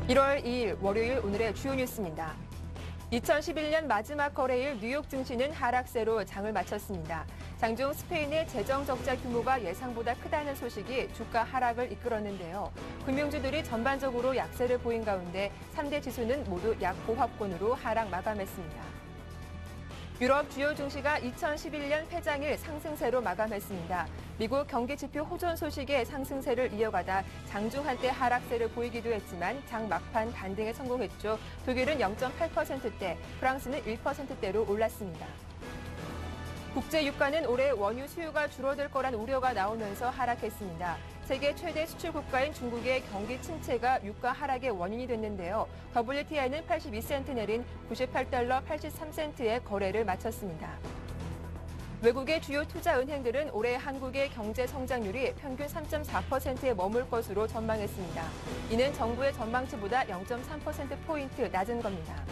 (1월 2일) 월요일 오늘의 주요 뉴스입니다. 2011년 마지막 거래일 뉴욕 증시는 하락세로 장을 마쳤습니다. 장중 스페인의 재정 적자 규모가 예상보다 크다는 소식이 주가 하락을 이끌었는데요. 금융주들이 전반적으로 약세를 보인 가운데 3대 지수는 모두 약보합권으로 하락 마감했습니다. 유럽 주요 증시가 2011년 폐장일 상승세로 마감했습니다. 미국 경기지표 호전 소식에 상승세를 이어가다 장중 한때 하락세를 보이기도 했지만 장 막판 반등에 성공했죠. 독일은 0.8%대, 프랑스는 1%대로 올랐습니다. 국제 유가는 올해 원유 수요가 줄어들 거란 우려가 나오면서 하락했습니다. 세계 최대 수출 국가인 중국의 경기 침체가 유가 하락의 원인이 됐는데요. WTI는 82센트 내린 98달러 83센트의 거래를 마쳤습니다. 외국의 주요 투자 은행들은 올해 한국의 경제 성장률이 평균 3.4%에 머물 것으로 전망했습니다. 이는 정부의 전망치보다 0.3%포인트 낮은 겁니다.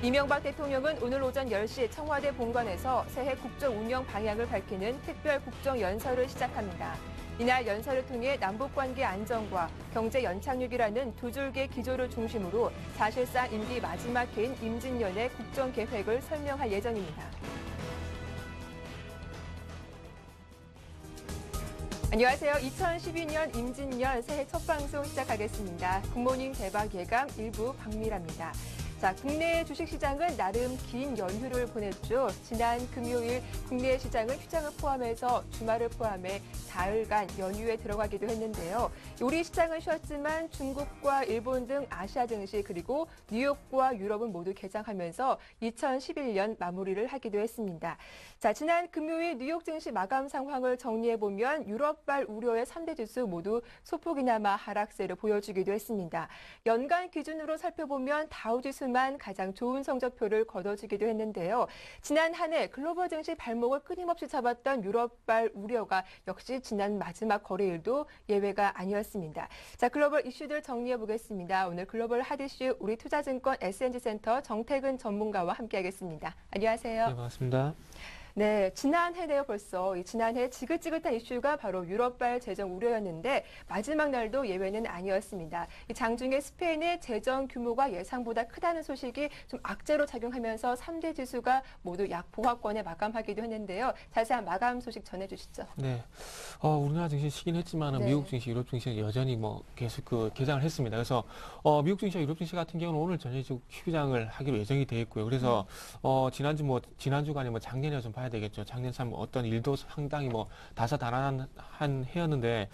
이명박 대통령은 오늘 오전 10시 청와대 본관에서 새해 국정 운영 방향을 밝히는 특별 국정연설을 시작합니다. 이날 연설을 통해 남북관계 안정과 경제 연착륙이라는 두 줄기 기조를 중심으로 사실상 임기 마지막 해인 임진년의 국정계획을 설명할 예정입니다. 안녕하세요. 2012년 임진년 새해 첫 방송 시작하겠습니다. 굿모닝 대박 예감 일부 박미라입니다. 자, 국내 주식시장은 나름 긴 연휴를 보냈죠. 지난 금요일 국내 시장은 휴장을 포함해서 주말을 포함해 사흘간 연휴에 들어가기도 했는데요. 우리 시장은 쉬었지만 중국과 일본 등 아시아 증시 그리고 뉴욕과 유럽은 모두 개장하면서 2011년 마무리를 하기도 했습니다. 자, 지난 금요일 뉴욕 증시 마감 상황을 정리해보면 유럽발 우려의 3대 지수 모두 소폭이나마 하락세를 보여주기도 했습니다. 연간 기준으로 살펴보면 다우지수 만 가장 좋은 성적표를 거둬주기도 했는데요. 지난 한 해 글로벌 증시 발목을 끊임없이 잡았던 유럽발 우려가 역시 지난 마지막 거래일도 예외가 아니었습니다. 자, 글로벌 이슈들 정리해 보겠습니다. 오늘 글로벌 핫 이슈 우리 투자증권 S&G센터 정태근 전문가와 함께하겠습니다. 안녕하세요. 네, 반갑습니다. 네, 지난해네요 벌써. 지난해 지긋지긋한 이슈가 바로 유럽발 재정 우려였는데 마지막 날도 예외는 아니었습니다. 장중에 스페인의 재정 규모가 예상보다 크다는 소식이 좀 악재로 작용하면서 3대 지수가 모두 약보합권에 마감하기도 했는데요. 자세한 마감 소식 전해주시죠. 네, 우리나라 증시 쉬긴 했지만 미국 증시, 유럽 증시는 여전히 계속 개장을 했습니다. 그래서 미국 증시와 유럽 증시 같은 경우는 오늘 저녁에 휴장을 하기로 예정이 되어 있고요. 그래서 지난주가 아니면 작년에 좀 봐야 되겠죠. 작년 참 어떤 일도 상당히 다사다난한 해였는데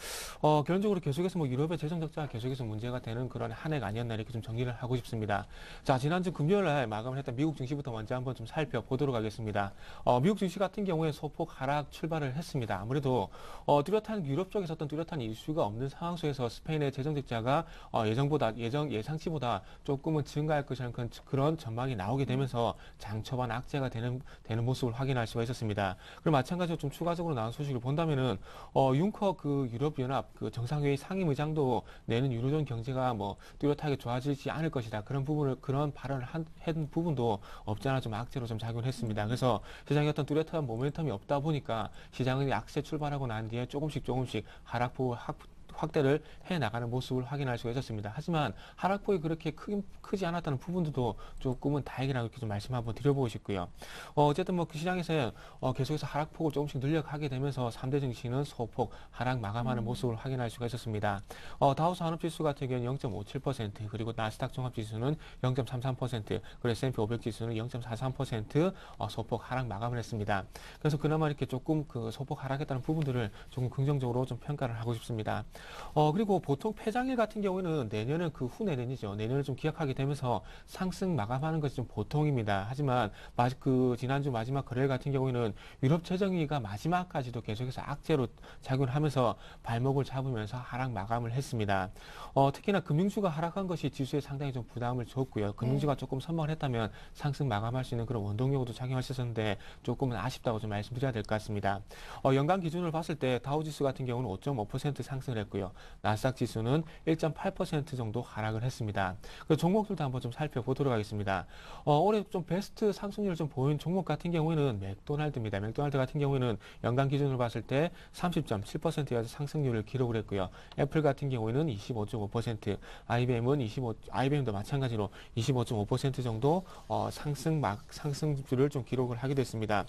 결론적으로 계속해서 유럽의 재정 적자가 계속해서 문제가 되는 그런 한 해가 아니었나 이렇게 좀 정리를 하고 싶습니다. 자, 지난주 금요일 날 마감을 했던 미국 증시부터 먼저 한번 좀 살펴보도록 하겠습니다. 미국 증시 같은 경우에 소폭 하락 출발을 했습니다. 아무래도 뚜렷한 유럽 쪽에서 어떤 뚜렷한 이슈가 없는 상황 속에서 스페인의 재정 적자가 예상치보다 조금은 증가할 것이라는 그런 전망이 나오게 되면서 장 초반 악재가 되는 모습을 확인할 수가 있었습니다. 그리고 마찬가지로 좀 추가적으로 나온 소식을 본다면은 융커 유럽연합 정상회의 상임의장도 내는 유로존 경제가 뚜렷하게 좋아지지 않을 것이다. 그런 발언을 한 부분도 없지 않아 좀 악재로 좀 작용했습니다. 그래서 시장에 어떤 뚜렷한 모멘텀이 없다 보니까 시장은 약세 출발하고 난 뒤에 조금씩 확대를 해 나가는 모습을 확인할 수가 있었습니다. 하지만 하락폭이 그렇게 크지 않았다는 부분들도 조금은 다행이라고 이렇게 좀 말씀 한번 드려보고 싶고요. 어쨌든 뭐 그 시장에서 계속해서 하락폭을 조금씩 늘려가게 되면서 3대 증시는 소폭 하락 마감하는 모습을 확인할 수가 있었습니다. 다우 산업지수 같은 경우는 0.57%, 그리고 나스닥 종합지수는 0.33%, 그리고 S&P 500 지수는 0.43% 소폭 하락 마감을 했습니다. 그래서 그나마 이렇게 조금 그 소폭 하락했다는 부분들을 조금 긍정적으로 좀 평가를 하고 싶습니다. 그리고 보통 폐장일 같은 경우에는 내년은 그 후내년이죠. 내년을 좀 기약하게 되면서 상승 마감하는 것이 좀 보통입니다. 하지만 그 지난주 마지막 거래일 같은 경우에는 유럽 재정위가 마지막까지도 계속해서 악재로 작용을 하면서 발목을 잡으면서 하락 마감을 했습니다. 특히나 금융주가 하락한 것이 지수에 상당히 좀 부담을 줬고요. 금융주가 조금 선방을 했다면 상승 마감할 수 있는 그런 원동력으로 작용할 수 있었는데 조금은 아쉽다고 좀 말씀드려야 될 것 같습니다. 연간 기준을 봤을 때 다우지수 같은 경우는 5.5% 상승을 했고요. 나스닥 지수는 1.8% 정도 하락을 했습니다. 그 종목들도 한번 좀 살펴보도록 하겠습니다. 올해 좀 베스트 상승률을 좀 보인 종목 같은 경우에는 맥도날드입니다. 맥도날드 같은 경우에는 연간 기준으로 봤을 때 30.7%의 상승률을 기록을 했고요. 애플 같은 경우에는 25.5%, IBM도 마찬가지로 25.5% 정도 상승률을 좀 기록을 하게 됐습니다.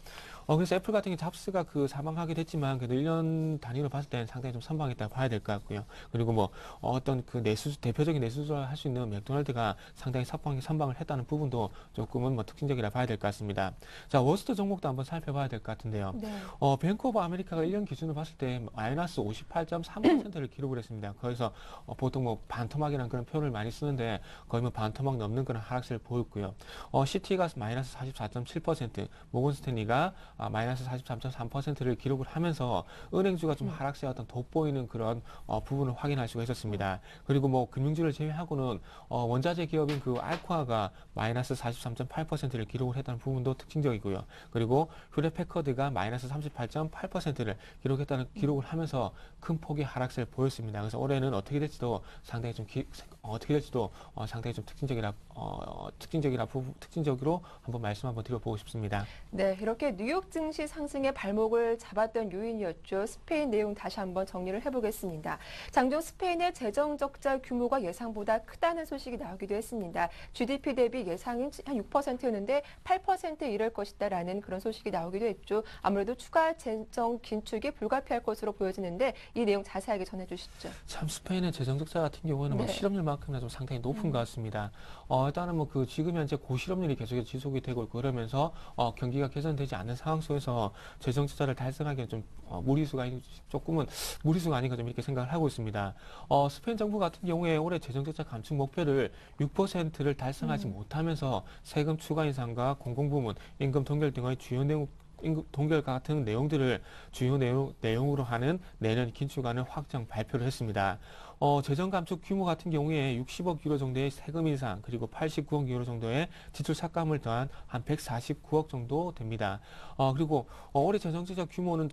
그래서 애플 같은 경우 잡스가 그 사망하게 됐지만 그래도 1년 단위로 봤을 때는 상당히 좀 선방했다 봐야 될 것 같고요. 그리고 뭐 어떤 그 대표적인 내수주를 할 수 있는 맥도날드가 상당히 선방을 했다는 부분도 조금은 뭐 특징적이라 봐야 될 것 같습니다. 자, 워스트 종목도 한번 살펴봐야 될 것 같은데요. 네. 뱅크 오브 아메리카가 1년 기준으로 봤을 때 마이너스 58.3%를 기록을 했습니다. 거기서 보통 뭐 반토막이라는 그런 표현을 많이 쓰는데 거의 뭐 반토막 넘는 그런 하락세를 보였고요. 시티가 마이너스 44.7%, 모건스탠리가 마이너스 43.3%를 기록을 하면서 은행주가 좀 하락세 어떤 돋보이는 그런 부분을 확인할 수가 있었습니다. 그리고 뭐 금융주를 제외하고는 원자재 기업인 그 알코아가 마이너스 43.8%를 기록을 했다는 부분도 특징적이고요. 그리고 휴레패커드가 마이너스 38.8%를 기록을 하면서 큰 폭의 하락세를 보였습니다. 그래서 올해는 어떻게 될지도 상당히 좀 상당히 좀 특징적으로 한번 말씀 한번 드려보고 싶습니다. 네, 이렇게 뉴욕 증시 상승의 발목을 잡았던 요인이었죠. 스페인 내용 다시 한번 정리를 해보겠습니다. 장중 스페인의 재정 적자 규모가 예상보다 크다는 소식이 나오기도 했습니다. GDP 대비 예상은 한 6%였는데 8%에 이를 것이다라는 그런 소식이 나오기도 했죠. 아무래도 추가 재정 긴축이 불가피할 것으로 보여지는데 이 내용 자세하게 전해주시죠. 참 스페인의 재정 적자 같은 경우는 뭐 실업률만큼이나 좀 상당히 높은 것 같습니다. 일단은 뭐 그 지금 현재 고실업률이 계속해서 지속이 되고 있고 그러면서 경기가 개선되지 않는 상황 속에서 재정 적자를 달성하기는 좀 조금은 무리수가 아닌가 좀 이렇게 생각을 하고 있습니다. 스페인 정부 같은 경우에 올해 재정 적자 감축 목표를 6%를 달성하지 못하면서 세금 추가 인상과 공공부문 임금 동결 등의 주요 내용 동결 같은 내용들을 주요 내용으로 하는 내년 긴축안을 확정 발표를 했습니다. 재정 감축 규모 같은 경우에 60억 유로 정도의 세금 인상 그리고 89억 유로 정도의 지출 삭감을 더한 한 149억 정도 됩니다. 그리고 올해 재정 적자 규모는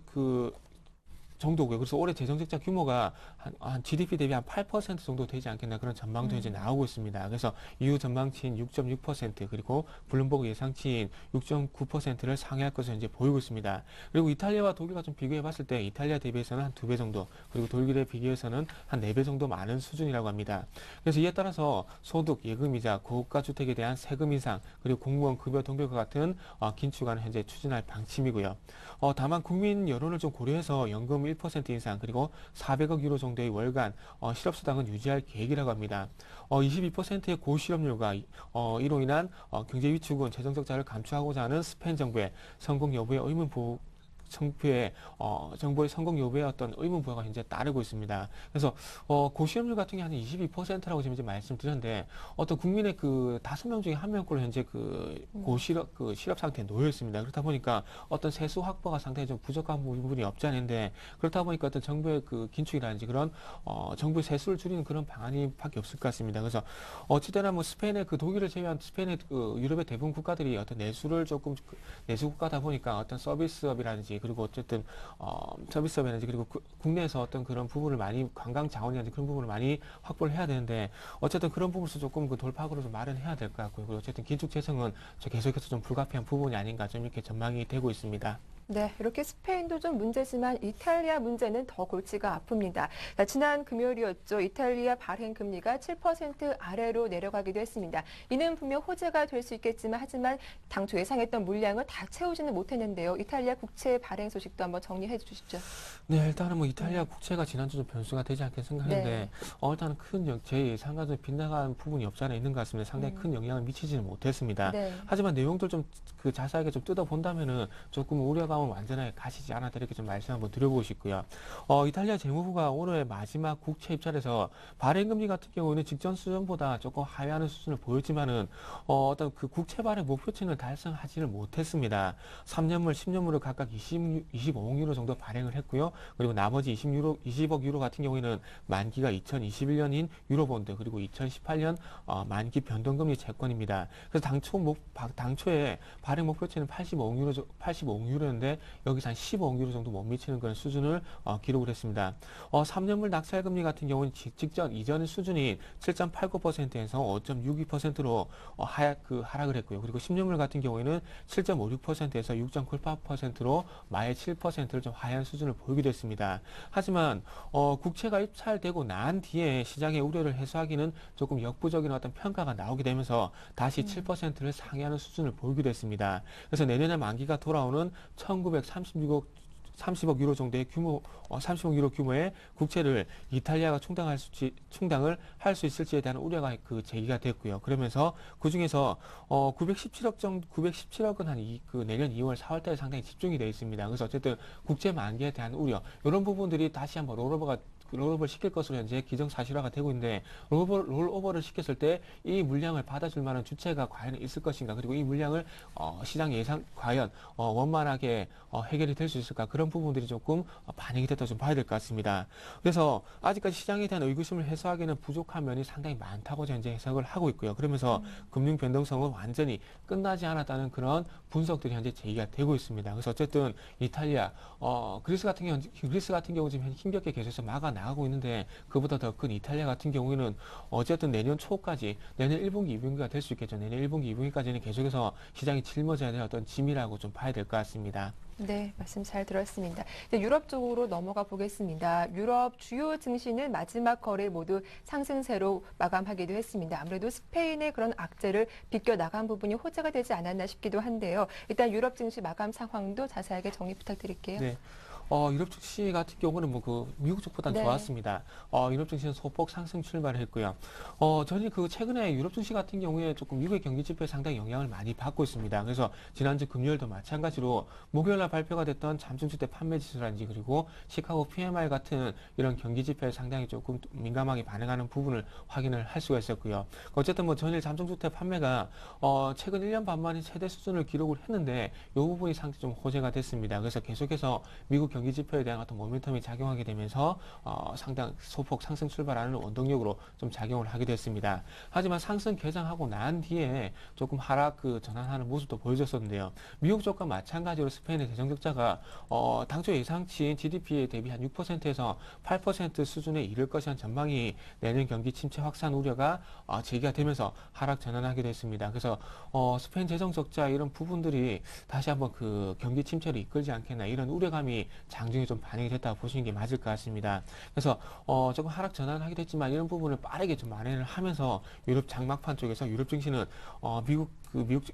정도고요. 그래서 올해 재정 적자 규모가 한 GDP 대비 한 8% 정도 되지 않겠나 그런 전망도 이제 나오고 있습니다. 그래서 EU 전망치인 6.6% 그리고 블룸버그 예상치인 6.9%를 상회할 것으로 이제 보이고 있습니다. 그리고 이탈리아와 독일과 좀 비교해 봤을 때 이탈리아 대비해서는 한 2배 정도 그리고 독일에 비교해서는 한 4배 정도 많은 수준이라고 합니다. 그래서 이에 따라서 소득, 예금이자 고가 주택에 대한 세금 인상 그리고 공무원 급여 동결과 같은 긴축안을 현재 추진할 방침이고요. 다만 국민 여론을 좀 고려해서 연금 1% 인상 그리고 400억 유로 정도의 월간 실업수당은 유지할 계획이라고 합니다. 22%의 고실업률과 이로 인한 경제 위축은 재정 적자를 감축하고자 하는 스페인 정부의 성공 여부에 정부의 성공 여부에 어떤 의문부호가 현재 따르고 있습니다. 그래서 고실업률 같은 게 한 22%라고 지금 이제 말씀드렸는데 어떤 국민의 그 5명 중에 1명꼴로 현재 실업 상태에 놓여 있습니다. 그렇다 보니까 어떤 세수 확보가 상당히 좀 부족한 부분이 없지 않은데 그렇다 보니까 어떤 정부의 그 긴축이라든지 그런 정부의 세수를 줄이는 그런 방안이 밖에 없을 것 같습니다. 그래서 어찌되나 뭐 스페인의 그 독일을 제외한 스페인의 유럽의 대부분 국가들이 어떤 내수를 조금 내수 국가다 보니까 어떤 서비스업이라든지 그리고 어쨌든 서비스업이라든지 그리고 국내에서 어떤 그런 부분을 많이 관광 자원이라든지 그런 부분을 많이 확보를 해야 되는데 어쨌든 그런 부분에서 조금 그 돌파구를 좀 마련해야 될 것 같고요. 그리고 어쨌든 긴축 재정은 계속해서 좀 불가피한 부분이 아닌가 좀 이렇게 전망이 되고 있습니다. 네, 이렇게 스페인도 좀 문제지만 이탈리아 문제는 더 골치가 아픕니다. 자, 지난 금요일이었죠. 이탈리아 발행 금리가 7% 아래로 내려가기도 했습니다. 이는 분명 호재가 될 수 있겠지만 하지만 당초 예상했던 물량을 다 채우지는 못했는데요. 이탈리아 국채 발행 소식도 한번 정리해 주시죠. 네, 일단은 뭐 이탈리아 국채가 지난주 좀 변수가 되지 않겠 생각했는데, 네. 일단은 제 예상과 좀 빗나간 부분이 없지 않아 있는 것 같습니다. 상당히 큰 영향을 미치지는 못했습니다. 네. 하지만 내용들 좀 그 자세하게 좀 뜯어본다면은 조금 우려감은 완전하게 가시지 않았다 이렇게 좀 말씀 한번 드려보고 싶고요. 이탈리아 재무부가 올해 마지막 국채 입찰에서 발행금리 같은 경우는 직전 수준보다 조금 하회하는 수준을 보였지만은 어떤 그 국채 발행 목표치는 달성하지를 못했습니다. 3년물, 10년물을 각각 25억 유로 정도 발행을 했고요. 그리고 나머지 20억 유로 같은 경우에는 만기가 2021년인 유로본드 그리고 2018년 만기 변동금리 채권입니다. 그래서 당초에 발행 목표치는 85억 유로였는데 여기서 한 15억 유로 정도 못 미치는 그런 수준을 기록을 했습니다. 3년물 낙찰금리 같은 경우는 직전 이전 수준인 7.89%에서 5.62%로 하락을 했고요. 그리고 10년물 같은 경우에는 7.56%에서 6.98%로 마의 7%를 좀 하향 수준을 보이기도 했습니다. 하지만 국채가 입찰되고 난 뒤에 시장의 우려를 해소하기는 조금 역부족인 어떤 평가가 나오게 되면서 다시 7%를 상회하는 수준을 보이기도 했습니다. 그래서 내년에 만기가 돌아오는 30억 유로 정도의 규모, 30억 유로 규모의 국채를 이탈리아가 충당을 할 수 있을지에 대한 우려가 제기가 됐고요. 그러면서 그 중에서 917억은 내년 2월, 4월 달에 상당히 집중이 되어 있습니다. 그래서 어쨌든 국채 만기에 대한 우려, 이런 부분들이 다시 한번 롤오버를 시킬 것으로 현재 기정사실화가 되고 있는데 롤오버를 시켰을 때 이 물량을 받아줄 만한 주체가 과연 있을 것인가 그리고 이 물량을 시장 예상 과연 원만하게 해결이 될 수 있을까 그런 부분들이 조금 반영이 됐다 좀 봐야 될 것 같습니다. 그래서 아직까지 시장에 대한 의구심을 해소하기는 부족한 면이 상당히 많다고 현재 해석을 하고 있고요. 그러면서 금융 변동성은 완전히 끝나지 않았다는 그런 분석들이 현재 제기가 되고 있습니다. 그래서 어쨌든 이탈리아, 그리스 같은 경우 지금 힘겹게 계속해서 막아 나가고 있는데 그보다 더 큰 이탈리아 같은 경우에는 어쨌든 내년 초까지 내년 1분기, 2분기가 될 수 있겠죠. 내년 1분기, 2분기까지는 계속해서 시장이 짊어져야 될 어떤 짐이라고 좀 봐야 될 것 같습니다. 네, 말씀 잘 들었습니다. 이제 유럽 쪽으로 넘어가 보겠습니다. 유럽 주요 증시는 마지막 거래 모두 상승세로 마감하기도 했습니다. 아무래도 스페인의 그런 악재를 비껴 나간 부분이 호재가 되지 않았나 싶기도 한데요. 일단 유럽 증시 마감 상황도 자세하게 정리 부탁드릴게요. 네. 유럽 증시 같은 경우는 미국 쪽보다는 네. 좋았습니다. 유럽 증시는 소폭 상승 출발을 했고요. 저는 최근에 유럽 증시 같은 경우에 조금 미국의 경기 지표에 상당히 영향을 많이 받고 있습니다. 그래서 지난주 금요일도 마찬가지로 목요일날 발표가 됐던 잠중주택 판매 지수라든지 그리고 시카고 PMI 같은 이런 경기 지표에 상당히 조금 민감하게 반응하는 부분을 확인을 할 수가 있었고요. 어쨌든 전일 잠중주택 판매가 최근 1년 반 만에 최대 수준을 기록을 했는데 이 부분이 상당히 좀 호재가 됐습니다. 그래서 계속해서 미국 경기 지표에 대한 어떤 모멘텀이 작용하게 되면서 상당 소폭 상승 출발하는 원동력으로 좀 작용을 하게 됐습니다. 하지만 상승 개장하고 난 뒤에 조금 하락 전환하는 모습도 보여줬었는데요. 미국 쪽과 마찬가지로 스페인의 재정적자가 당초 예상치인 GDP에 대비 한 6%에서 8% 수준에 이를 것이란 전망이 내년 경기 침체 확산 우려가 제기가 되면서 하락 전환하게 됐습니다. 그래서 스페인 재정적자 이런 부분들이 다시 한번 경기 침체를 이끌지 않겠나 이런 우려감이 장중에 좀 반영이 됐다고 보시는 게 맞을 것 같습니다. 그래서 조금 하락 전환하기도 했지만 이런 부분을 빠르게 좀 만회를 하면서 유럽 장막판 쪽에서 유럽 증시는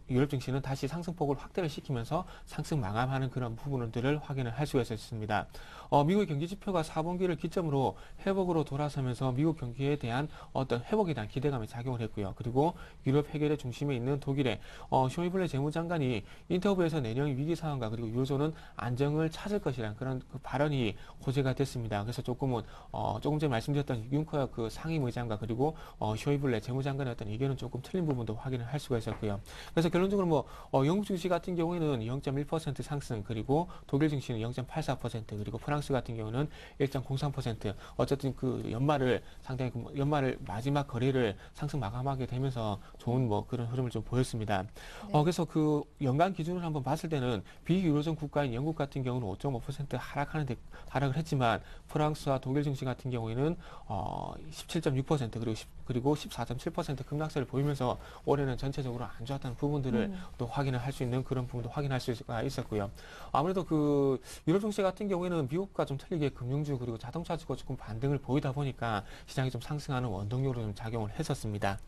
유럽 증시는 다시 상승폭을 확대를 시키면서 상승 마감하는 그런 부분들을 확인을 할 수가 있었습니다. 미국의 경기 지표가 4분기를 기점으로 회복으로 돌아서면서 미국 경기에 대한 어떤 회복에 대한 기대감이 작용을 했고요. 그리고 유럽 해결의 중심에 있는 독일의 쇼이블레 재무장관이 인터뷰에서 내년 위기 상황과 그리고 유로존은 안정을 찾을 것이라는 그런 발언이 호재가 됐습니다. 그래서 조금 전에 말씀드렸던 융커 상임의장과 그리고 쇼이블레 재무장관의 어떤 의견은 조금 틀린 부분도 확인을 할 수가 있었고요. 그래서 결론적으로 영국 증시 같은 경우에는 0.1% 상승 그리고 독일 증시는 0.84% 그리고 프랑스 같은 경우는 1.03% 어쨌든 연말을 마지막 거래를 상승 마감하게 되면서 좋은 그런 흐름을 좀 보였습니다. 네. 그래서 연간 기준으로 한번 봤을 때는 비유로존 국가인 영국 같은 경우는 5.5% 하락을 했지만 프랑스와 독일 증시 같은 경우에는 17.6% 그리고 14.7% 급락세를 보이면서 올해는 전체적으로 안 좋았다는 부분들을 또 확인을 할 수 있는 그런 부분도 확인할 수가 있었고요. 아무래도 그 유럽 증시 같은 경우에는 미국과 좀 틀리게 금융주 그리고 자동차주가 조금 반등을 보이다 보니까 시장이 좀 상승하는 원동력으로 좀 작용을 했었습니다.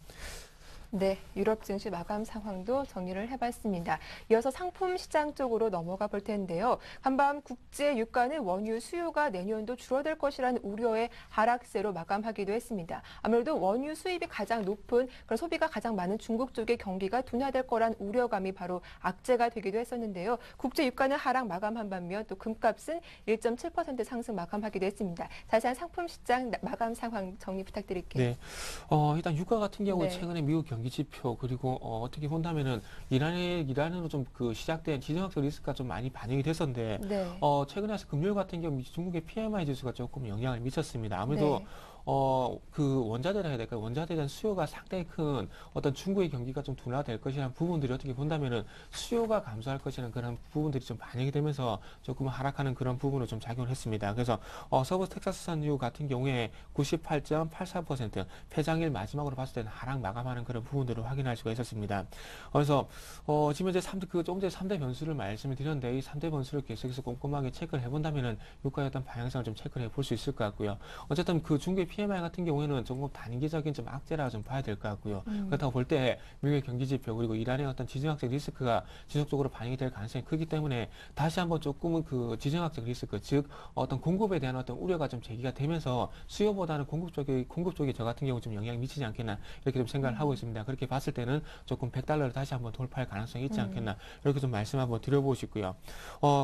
네, 유럽 증시 마감 상황도 정리를 해봤습니다. 이어서 상품 시장 쪽으로 넘어가 볼 텐데요. 간밤 국제 유가는 원유 수요가 내년도 줄어들 것이라는 우려의 하락세로 마감하기도 했습니다. 아무래도 원유 수입이 가장 높은 그런 소비가 가장 많은 중국 쪽의 경기가 둔화될 거란 우려감이 바로 악재가 되기도 했었는데요. 국제 유가는 하락 마감한 반면 또 금값은 1.7% 상승 마감하기도 했습니다. 자세한 상품 시장 마감 상황 정리 부탁드릴게요. 네. 일단 유가 같은 경우 네. 최근에 미국 경기 지표 그리고 어떻게 본다면은 이란으로 좀 그 시작된 지정학적 리스크가 좀 많이 반영이 됐었는데 네. 최근에 와서 금요일 같은 경우 중국의 PMI 지수가 조금 영향을 미쳤습니다. 아무래도 네. 그 원자재라 해야 될까요? 원자재에 대한 수요가 상당히 큰 어떤 중국의 경기가 좀 둔화될 것이라는 부분들이 어떻게 본다면은 수요가 감소할 것이라는 그런 부분들이 좀 반영이 되면서 조금 하락하는 그런 부분으로 좀 작용을 했습니다. 그래서 서부 텍사스산 유 같은 경우에 98.84% 폐장일 마지막으로 봤을 때는 하락 마감하는 그런 부분들을 확인할 수가 있었습니다. 그래서 지금 이제 조금 전에 3대 변수를 말씀을 드렸는데 이 3대 변수를 계속해서 꼼꼼하게 체크를 해본다면은 유가의 어떤 방향성을 좀 체크를 해볼 수 있을 것 같고요. 어쨌든 그 중국의 PMI 같은 경우에는 조금 단기적인 좀 악재라고 좀 봐야 될 것 같고요. 그렇다고 볼 때 미국의 경기 지표 그리고 이란의 어떤 지정학적 리스크가 지속적으로 반영이 될 가능성이 크기 때문에 다시 한번 조금은 그 지정학적 리스크 즉 어떤 공급에 대한 어떤 우려가 좀 제기가 되면서 수요보다는 공급 쪽이 저 같은 경우 좀 영향이 미치지 않겠나 이렇게 좀 생각을 하고 있습니다. 그렇게 봤을 때는 조금 100달러를 다시 한번 돌파할 가능성이 있지 않겠나 이렇게 좀 말씀 한번 드려보고 싶고요.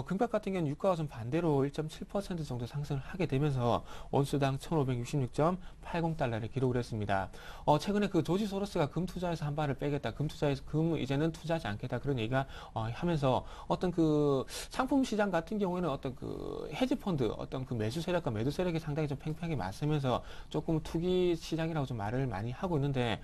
금값 같은 경우는 유가와 좀 반대로 1.7% 정도 상승을 하게 되면서 온수당 1,566.80달러를 기록을 했습니다. 최근에 그 조지 소로스가 금 투자에서 한 발을 빼겠다. 금 이제는 투자하지 않겠다. 그런 얘기가 하면서 어떤 그 상품 시장 같은 경우에는 어떤 그 헤지 펀드 어떤 그 매수 세력과 매도 세력이 상당히 좀 팽팽하게 맞서면서 조금 투기 시장이라고 좀 말을 많이 하고 있는데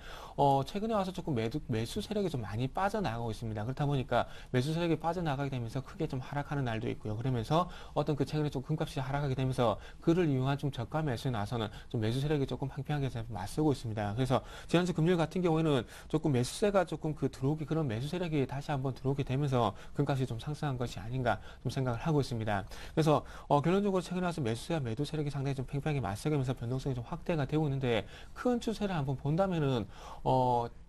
최근에 와서 조금 매수 세력이 좀 많이 빠져나가고 있습니다. 그렇다 보니까 매수 세력이 빠져나가게 되면서 크게 좀 하락하는 날도 있고요. 그러면서 어떤 그 최근에 좀 금값이 하락하게 되면서 그를 이용한 좀 저가 매수에 나서는 좀 매수 세력이 조금 팽팽하게 맞서고 있습니다. 그래서 지난주 금요일 같은 경우에는 조금 매수세가 조금 그런 매수 세력이 다시 한번 들어오게 되면서 금값이 좀 상승한 것이 아닌가 좀 생각을 하고 있습니다. 그래서 결론적으로 최근에 와서 매수세와 매도 세력이 상당히 좀 팽팽하게 맞서면서 변동성이 좀 확대가 되고 있는데 큰 추세를 한번 본다면은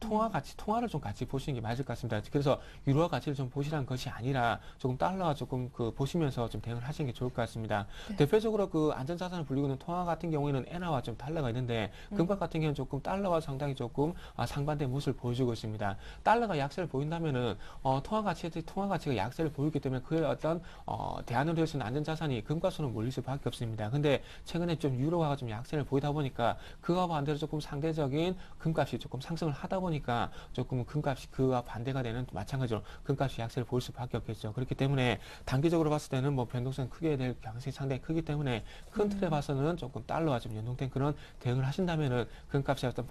통화를 좀 같이 보시는 게 맞을 것 같습니다. 그래서 유로화 가치를 좀 보시라는 것이 아니라 조금 달러와 조금 그 보시면서 좀 대응을 하시는 게 좋을 것 같습니다. 네. 대표적으로 그 안전자산을 불리고 있는 통화 같은 경우에는 엔화와 좀 달러가 있는데 금값 같은 경우는 조금 달러와 상당히 조금 상반된 모습을 보여주고 있습니다. 달러가 약세를 보인다면은 통화 가치가 약세를 보이기 때문에 그의 어떤 대안으로 할 수 있는 안전자산이 금값으로 몰릴 수밖에 없습니다. 근데 최근에 좀 유로화가 좀 약세를 보이다 보니까 그와 반대로 조금 상대적인 금값이 조금 상승을 하다 보니까 조금 금값이 그와 반대가 되는 마찬가지로 금값이 약세를 보일 수밖에 없겠죠. 그렇기 때문에 단기적으로 봤을 때는 뭐 변동성이 크게 될 가능성이 상당히 크기 때문에 큰 틀에 봐서는 조금 달러와 좀 연동된 그런 대응을 하신다면은 금값의 어떤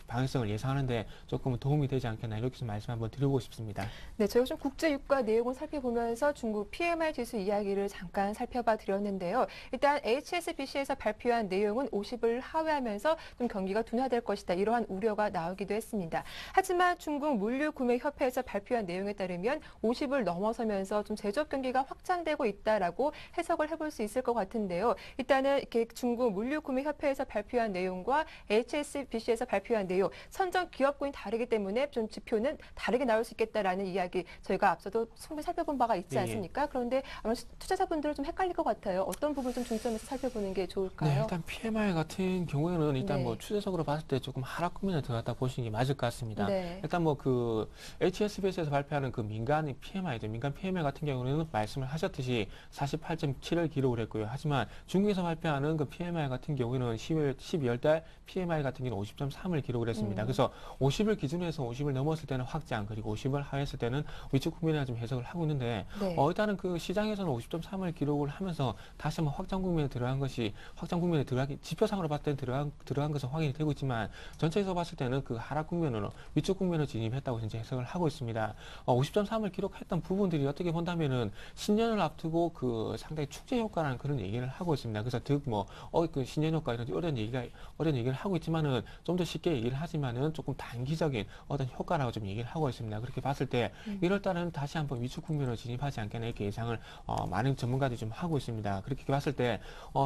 방향성을 예상하는데 조금 도움이 되지 않겠나 이렇게 좀 말씀 한번 드리고 싶습니다. 네, 저희가 좀 국제 유가 내용을 살펴보면서 중국 PMI 지수 이야기를 잠깐 살펴봐 드렸는데요. 일단 HSBC에서 발표한 내용은 50을 하회하면서 좀 경기가 둔화될 것이다. 이러한 우려가 나오기도 했습니다. 하지만 중국 물류구매협회에서 발표한 내용에 따르면 50을 넘어서면서 좀 제조업 경기가 확장되고 있다라고 해석을 해볼 수 있을 것 같은데요. 일단은 이렇게 중국 물류구매협회에서 발표한 내용과 HSBC에서 발표한 내용, 선정 기업군이 다르기 때문에 좀 지표는 다르게 나올 수 있겠다라는 이야기 저희가 앞서도 충분히 살펴본 바가 있지 예, 예. 않습니까? 그런데 아마 투자자분들은 좀 헷갈릴 것 같아요. 어떤 부분 좀 중점해서 살펴보는 게 네, 좋을까요? 일단 PMI 같은 경우에는 일단 네. 뭐 추세적으로 봤을 때 조금 하락 국면에 들어갔다 보시는 게 맞을 것 같습니다. 네. 일단 뭐 그 HSBC에서 발표하는 그 민간 PMI죠. 민간 PMI 같은 경우는 말씀을 하셨듯이 48.7을 기록을 했고요. 하지만 중국에서 발표하는 그 PMI 같은 경우에는 12월 달 PMI 같은 경우는 50.3을 기록을 했습니다. 그래서 50을 기준으로 해서 50을 넘었을 때는 확장, 그리고 50을 하회했을 때는 위축 국면이라 좀 해석을 하고 있는데 네. 일단은 그 시장에서는 50.3을 기록을 하면서 다시 한번 확장 국면에 지표상으로 봤을 때는 들어간 것은 확인이 되고 있지만 전체에서 봤을 때는 그 하락 국면으로 위축 국면으로 진입했다고 현재 해석을 하고 있습니다. 50.3을 기록했던 부분들이 어떻게 본다면은 신년을 앞두고 그 상당히 축제 효과라는 그런 얘기를 하고 있습니다. 그래서 그 신년 효과 효과 이런 어려운 얘기를 하고 있지만은 좀 더 쉽게 얘기를 하지만은 조금 단기적인 어떤 효과라고 좀 얘기를 하고 있습니다. 그렇게 봤을 때 1월 달은 다시 한번 위축 국면으로 진입하지 않겠나 이렇게 예상을 많은 전문가들이 좀 하고 있습니다. 그렇게 봤을 때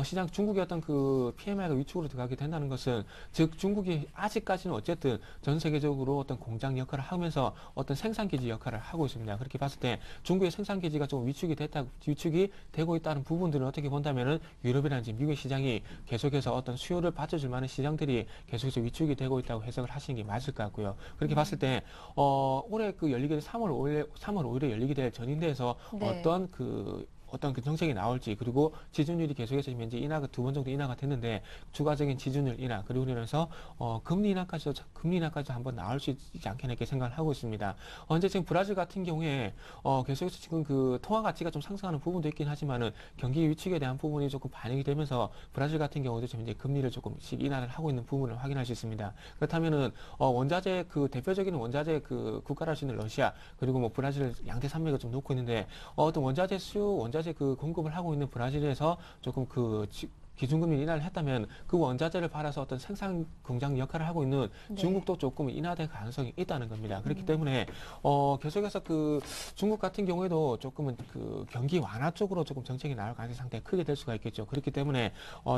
시장 중국의 어떤 그 PMI가 위축으로 들어가게 된다는 것은 즉 중국이 아직까지는 어쨌든 전 세계적으로 어떤 공장 역할을 하면서 어떤 생산 기지 역할을 하고 있습니다. 그렇게 봤을 때 중국의 생산 기지가 좀 위축이 되고 있다는 부분들은 어떻게 본다면은 유럽이라든지 미국의 시장이 계속해서 어떤 수요를 받쳐줄 만한 시장들이 계속해서 위축이 되고 있다고 해석을 하시는 게 맞을 것 같고요. 그렇게 봤을 때 올해 그 열리게 될 3월 5일에 열리게 될 전인대에서 네. 어떤 그 정책이 나올지 그리고 지준율이 계속해서 현재 인하가 2번 정도 인하가 됐는데 추가적인 지준율 인하 그리고 그러면서 금리 인하까지도 한번 나올 수 있지 않겠나 이렇게 생각을 하고 있습니다. 현재 지금 브라질 같은 경우에 계속해서 지금 그 통화 가치가 좀 상승하는 부분도 있긴 하지만은 경기 위축에 대한 부분이 조금 반영이 되면서 브라질 같은 경우도 지금 이제 금리를 조금씩 인하를 하고 있는 부분을 확인할 수 있습니다. 그렇다면은 원자재 그 대표적인 원자재 그 국가랄 수 있는 러시아 그리고 뭐 브라질 양대 산맥을 좀 놓고 있는데 어떤 원자재 그 공급을 하고 있는 브라질에서 조금 기준금리 인하를 했다면 그 원자재를 팔아서 어떤 생산 공장 역할을 하고 있는 네. 중국도 조금 인하될 가능성이 있다는 겁니다. 그렇기 때문에 계속해서 그 중국 같은 경우에도 조금은 그 경기 완화 쪽으로 조금 정책이 나올 가능성이 상당히 크게 될 수가 있겠죠. 그렇기 때문에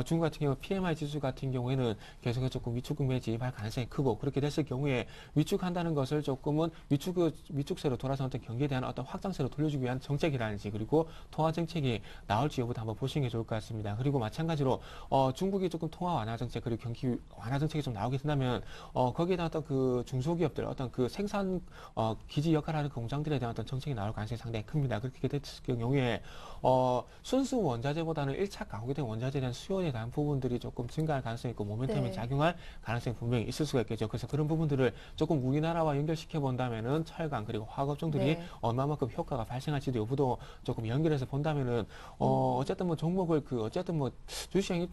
중국 같은 경우 PMI 지수 같은 경우에는 계속해서 조금 위축 국면에 진입할 가능성이 크고 그렇게 됐을 경우에 위축한다는 것을 조금은 위축세로 돌아서 어떤 경기에 대한 어떤 확장세로 돌려주기 위한 정책이라든지 그리고 통화 정책이 나올지 여부도 한번 보시는 게 좋을 것 같습니다. 그리고 마찬가지로 중국이 조금 통화 완화 정책 그리고 경기 완화 정책이 좀 나오게 된다면 거기에 대한 어떤 그 중소기업들 어떤 그 생산 기지 역할을 하는 공장들에 대한 어떤 정책이 나올 가능성이 상당히 큽니다. 그렇게 됐을 경우에 순수 원자재보다는 1차 가공에 대한 원자재에 대한 수요에 대한 부분들이 조금 증가할 가능성이 있고 모멘텀이 네. 작용할 가능성이 분명히 있을 수가 있겠죠. 그래서 그런 부분들을 조금 우리나라와 연결시켜 본다면은 철강 그리고 화학업종들이 네. 얼마만큼 효과가 발생할지도 여부도 조금 연결해서 본다면은 어쨌든 뭐 종목을 어쨌든 뭐 주시장에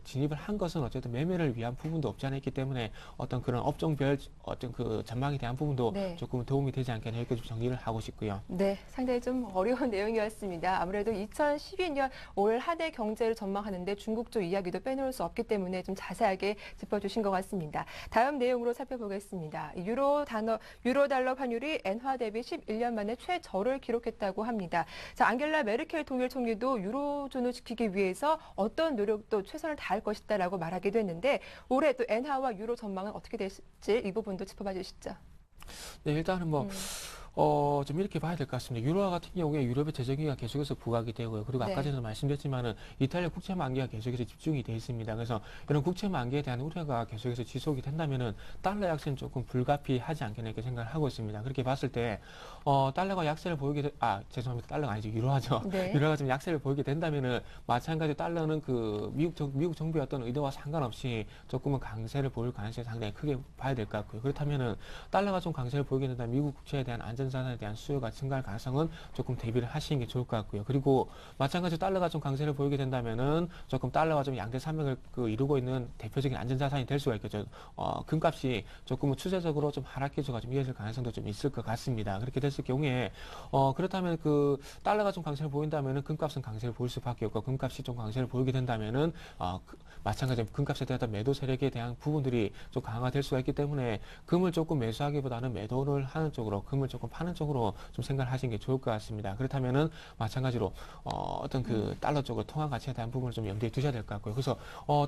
진입을 한 것은 어쨌든 매매를 위한 부분도 없지 않아 있기 때문에 어떤 그런 업종별 어떤 그 전망에 대한 부분도 네. 조금 도움이 되지 않겠나 이렇게 좀 정리를 하고 싶고요. 네, 상당히 좀 어려운 내용이었습니다. 아무래도 2012년 올 한 해 경제를 전망하는데 중국 쪽 이야기도 빼놓을 수 없기 때문에 좀 자세하게 짚어주신 것 같습니다. 다음 내용으로 살펴보겠습니다. 유로 달러 환율이 엔화 대비 11년 만에 최저를 기록했다고 합니다. 자, 앙겔라 메르켈 독일 총리도 유로존을 지키기 위해서 어떤 노력도 최선을 다할 것이다라고 말하기도 했는데 올해 또 엔화와 유로 전망은 어떻게 될지 이 부분도 짚어봐 주시죠. 네, 일단은 좀 이렇게 봐야 될 것 같습니다. 유로화 같은 경우에 유럽의 재정기가 계속해서 부각이 되고요. 그리고 아까 네. 전에 말씀드렸지만은 이탈리아 국채 만기가 계속해서 집중이 되어 있습니다. 그래서 이런 국채 만기에 대한 우려가 계속해서 지속이 된다면은 달러 약세는 조금 불가피하지 않겠나 이렇게 생각을 하고 있습니다. 그렇게 봤을 때 달러가 약세를 죄송합니다. 달러가 아니죠. 유로화죠. 네. 유로화가 좀 약세를 보이게 된다면은 마찬가지로 달러는 그 미국 정부의 어떤 의도와 상관없이 조금은 강세를 보일 가능성이 상당히 크게 봐야 될 것 같고요. 그렇다면은 달러가 좀 강세를 보이게 된다면 미국 국채에 대한 안전자산에 대한 수요가 증가할 가능성은 조금 대비를 하시는 게 좋을 것 같고요. 그리고 마찬가지로 달러가 좀 강세를 보이게 된다면은 조금 달러와 좀 양대 산맥을 이루고 있는 대표적인 안전자산이 될 수가 있겠죠. 금값이 조금은 추세적으로 좀 하락 기조가 좀 이어질 가능성도 좀 있을 것 같습니다. 그렇게 됐을 경우에 그렇다면 그 달러가 좀 강세를 보인다면은 금값은 강세를 보일 수밖에 없고 금값이 좀 강세를 보이게 된다면은 마찬가지로 금값에 대한 매도 세력에 대한 부분들이 좀 강화될 수가 있기 때문에 금을 조금 매수하기보다는 매도를 하는 쪽으로 금을 조금 파는 쪽으로 좀 생각을 하시는 게 좋을 것 같습니다. 그렇다면은 마찬가지로 어떤 그 달러 쪽으로 통화 가치에 대한 부분을 좀 염두에 두셔야 될 것 같고요. 그래서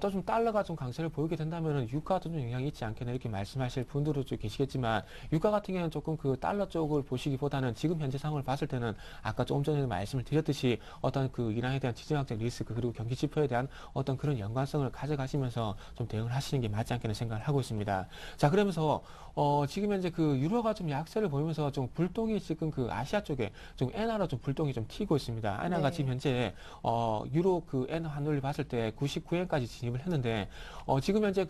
또 좀 달러가 좀 강세를 보이게 된다면은 유가도 좀 영향이 있지 않겠나 이렇게 말씀하실 분들도 좀 계시겠지만 유가 같은 경우는 조금 그 달러 쪽을 보시기보다는 지금 현재 상황을 봤을 때는 아까 조금 전에 말씀을 드렸듯이 어떤 그 이란에 대한 지정학적 리스크 그리고 경기 지표에 대한 어떤 그런 연관성을 가져가시면서 좀 대응을 하시는 게 맞지 않겠나 생각을 하고 있습니다. 자, 그러면서 지금 현재 그 유로가 좀 약세를 보이면서 좀 불똥이 지금 그 아시아 쪽에 좀 엔화로 좀 불똥이 좀 튀고 있습니다. 엔화가 네. 지금 현재 유로 그 엔화 환율을 봤을 때 99엔까지 진입을 했는데 지금 현재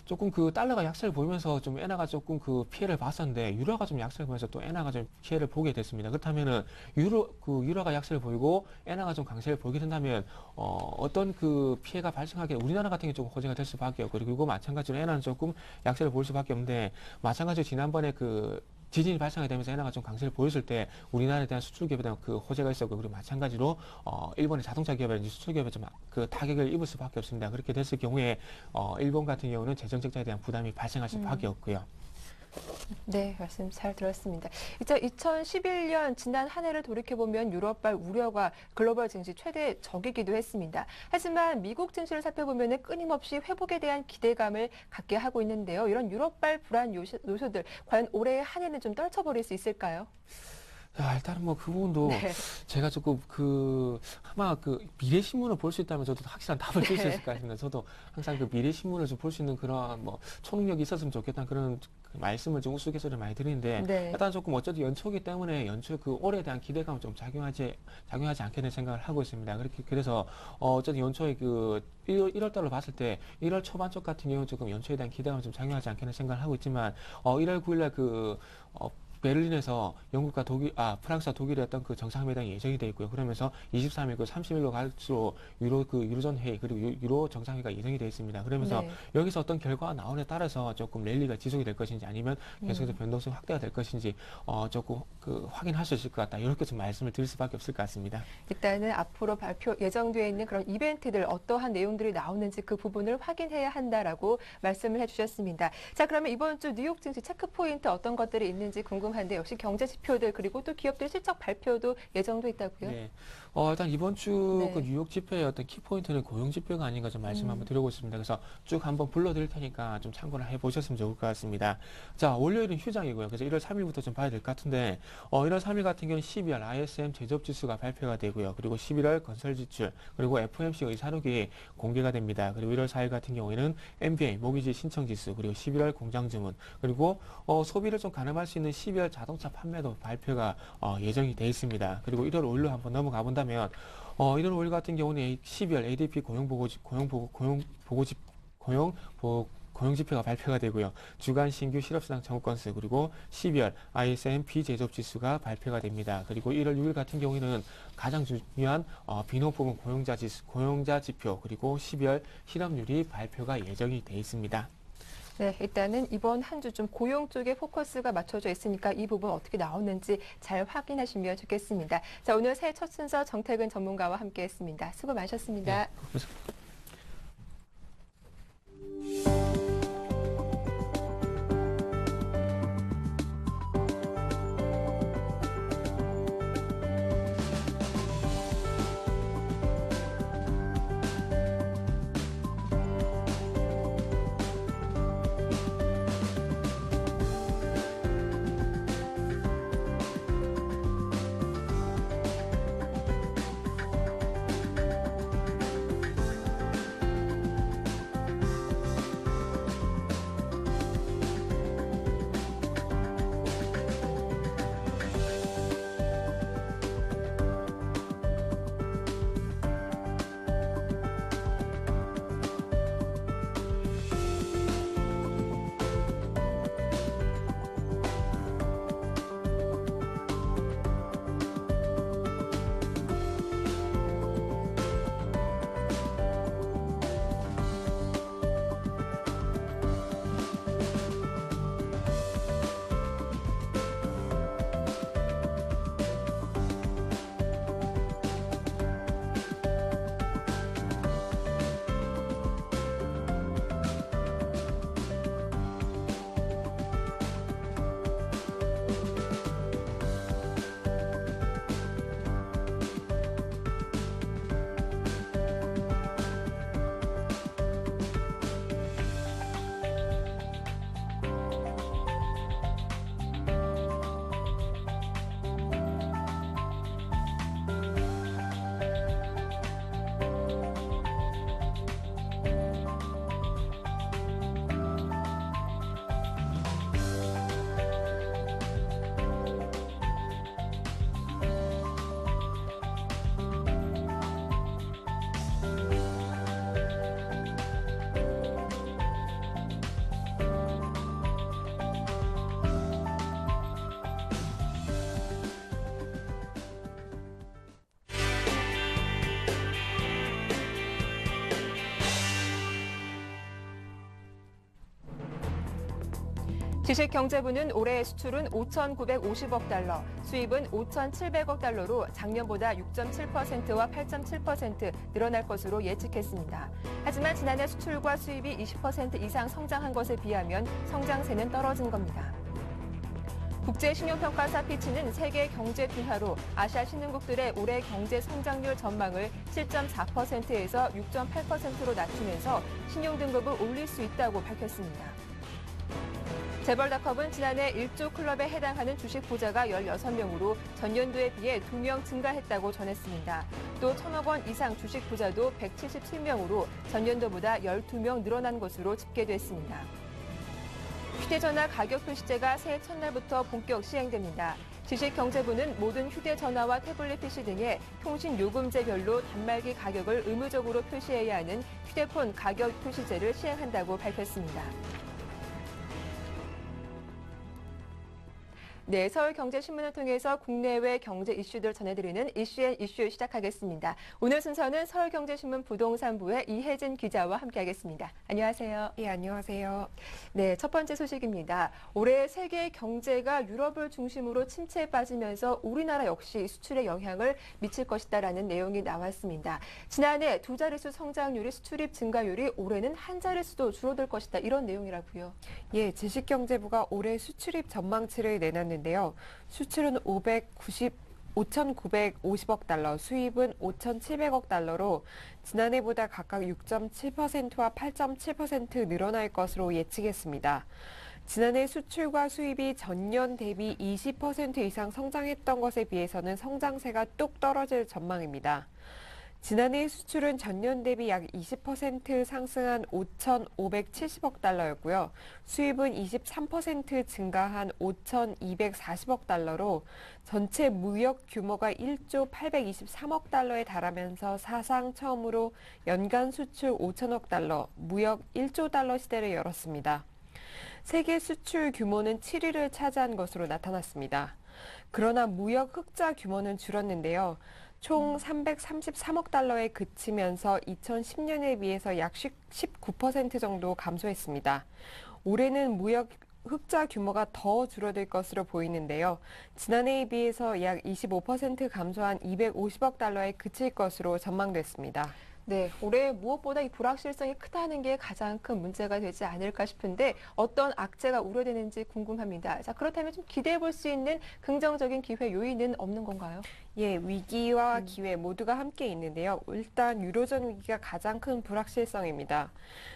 조금 그 달러가 약세를 보이면서 좀 엔화가 조금 그 피해를 봤었는데 유로가 좀 약세를 보면서 또 엔화가 좀 피해를 보게 됐습니다. 그렇다면은 유로가 약세를 보이고 엔화가 좀 강세를 보이게 된다면 어떤 그 피해가 발생하게 우리나라 같은 게 조금 호재가 될 수밖에 없고 그리고 마찬가지로 엔화는 조금 약세를 보일 수밖에 없는데 마찬가지로 지난번에 지진이 발생하게 되면서 엔화가 좀 강세를 보였을 때 우리나라에 대한 수출 기업에 대한 그 호재가 있었고 그리고 마찬가지로 일본의 자동차 기업이라든지 수출 기업에 좀 그 타격을 입을 수밖에 없습니다. 그렇게 됐을 경우에 일본 같은 경우는 재정 적자에 대한 부담이 발생할 수밖에 없고요. 네, 말씀 잘 들었습니다. 이제 2011년 지난 한 해를 돌이켜보면 유럽발 우려가 글로벌 증시 최대 적이기도 했습니다. 하지만 미국 증시를 살펴보면 끊임없이 회복에 대한 기대감을 갖게 하고 있는데요. 이런 유럽발 불안 요소들, 과연 올해 한 해는 좀 떨쳐버릴 수 있을까요? 야, 일단은 뭐 그 부분도 네. 제가 조금 아마 미래신문을 볼 수 있다면 저도 확실한 답을 줄 수 네. 있을 것 같습니다. 저도 항상 그 미래신문을 좀 볼 수 있는 그런 뭐 초능력이 있었으면 좋겠다는 그런 그 말씀을 좀 우스갯소리를 많이 드리는데 네. 일단 조금 어쨌든 연초기 때문에 연초 그 올해에 대한 기대감은 좀 작용하지 않겠는 생각을 하고 있습니다. 그래서 어쨌든 연초에 1월 달로 봤을 때 1월 초반 쪽 같은 경우는 조금 연초에 대한 기대감은 좀 작용하지 않겠는 생각을 하고 있지만 1월 9일 날 베를린에서 영국과 프랑스와 독일의 어떤 그 정상회담이 예정이 돼 있고요. 그러면서 23일, 30일로 갈수록 유로존 회의 그리고 유로 정상회의가 예정이 돼 있습니다. 그러면서 네. 여기서 어떤 결과가 나오느냐에 따라서 조금 랠리가 지속이 될 것인지 아니면 계속해서 변동성이 확대가 될 것인지 조금 확인할 수 있을 것 같다. 이렇게 좀 말씀을 드릴 수밖에 없을 것 같습니다. 일단은 앞으로 발표 예정되어 있는 그런 이벤트들 어떠한 내용들이 나오는지 그 부분을 확인해야 한다라고 말씀을 해주셨습니다. 자, 그러면 이번 주 뉴욕 증시 체크 포인트 어떤 것들이 있는지 궁금한데 역시 경제 지표들 그리고 또 기업들 실적 발표도 예정돼 있다고요? 네. 일단 이번 주 네. 그 뉴욕 지표의 어떤 키포인트는 고용 지표가 아닌가 좀 말씀 한번 드리고 있습니다. 그래서 쭉 한번 불러드릴 테니까 좀 참고를 해보셨으면 좋을 것 같습니다. 자, 월요일은 휴장이고요. 그래서 1월 3일부터 좀 봐야 될 것 같은데, 1월 3일 같은 경우는 12월 ISM 제조업 지수가 발표가 되고요. 그리고 11월 건설 지출, 그리고 FOMC 의사록이 공개가 됩니다. 그리고 1월 4일 같은 경우에는 MBA 모기지 신청 지수, 그리고 11월 공장 주문, 그리고 소비를 좀 가늠할 수 있는 12월 자동차 판매도 발표가 예정이 돼 있습니다. 그리고 1월 5일로 한번 넘어가 본다면 1월 5일 같은 경우는 12월 ADP 고용 지표가 발표가 되고요. 주간 신규 실업시장 청구 건수 그리고 12월 ISM 비제조업 지수가 발표가 됩니다. 그리고 1월 6일 같은 경우에는 가장 중요한 비농부문 고용자 지표 그리고 12월 실업률이 발표가 예정이 돼 있습니다. 네, 일단은 이번 한 주 좀 고용 쪽에 포커스가 맞춰져 있으니까 이 부분 어떻게 나오는지 잘 확인하시면 좋겠습니다. 자, 오늘 새해 첫 순서 정태근 전문가와 함께했습니다. 수고 많으셨습니다. 네, 지식경제부는 올해 수출은 5,950억 달러, 수입은 5,700억 달러로 작년보다 6.7%와 8.7% 늘어날 것으로 예측했습니다. 하지만 지난해 수출과 수입이 20% 이상 성장한 것에 비하면 성장세는 떨어진 겁니다. 국제신용평가사 피치는 세계 경제 둔화로 아시아 신흥국들의 올해 경제 성장률 전망을 7.4%에서 6.8%로 낮추면서 신용등급을 올릴 수 있다고 밝혔습니다. 재벌닷컴은 지난해 1조 클럽에 해당하는 주식 보자가 16명으로 전년도에 비해 2명 증가했다고 전했습니다. 또 1,000억 원 이상 주식 보자도 177명으로 전년도보다 12명 늘어난 것으로 집계됐습니다. 휴대전화 가격 표시제가 새해 첫날부터 본격 시행됩니다. 지식경제부는 모든 휴대전화와 태블릿 PC 등의 통신요금제별로 단말기 가격을 의무적으로 표시해야 하는 휴대폰 가격 표시제를 시행한다고 밝혔습니다. 네, 서울경제신문을 통해서 국내외 경제 이슈들 전해드리는 이슈앤이슈 시작하겠습니다. 오늘 순서는 서울경제신문 부동산부의 이혜진 기자와 함께하겠습니다. 안녕하세요. 예, 안녕하세요. 네, 첫 번째 소식입니다. 올해 세계 경제가 유럽을 중심으로 침체에 빠지면서 우리나라 역시 수출에 영향을 미칠 것이다라는 내용이 나왔습니다. 지난해 두 자릿수 성장률이 수출입 증가율이 올해는 한 자릿수도 줄어들 것이다. 이런 내용이라고요. 예, 지식경제부가 올해 수출입 전망치를 내놨는데요. 수출은 5,950억 달러, 수입은 5,700억 달러로 지난해보다 각각 6.7%와 8.7% 늘어날 것으로 예측했습니다. 지난해 수출과 수입이 전년 대비 20% 이상 성장했던 것에 비해서는 성장세가 뚝 떨어질 전망입니다. 지난해 수출은 전년 대비 약 20% 상승한 5,570억 달러였고요. 수입은 23% 증가한 5,240억 달러로 전체 무역 규모가 1조 823억 달러에 달하면서 사상 처음으로 연간 수출 5천억 달러, 무역 1조 달러 시대를 열었습니다. 세계 수출 규모는 7위를 차지한 것으로 나타났습니다. 그러나 무역 흑자 규모는 줄었는데요. 총 333억 달러에 그치면서 2010년에 비해서 약 19% 정도 감소했습니다. 올해는 무역 흑자 규모가 더 줄어들 것으로 보이는데요. 지난해에 비해서 약 25% 감소한 250억 달러에 그칠 것으로 전망됐습니다. 네, 올해 무엇보다 이 불확실성이 크다는 게 가장 큰 문제가 되지 않을까 싶은데 어떤 악재가 우려되는지 궁금합니다. 자, 그렇다면 좀 기대해 볼 수 있는 긍정적인 기회 요인은 없는 건가요? 예, 위기와 기회 모두가 함께 있는데요. 일단 유로존 위기가 가장 큰 불확실성입니다.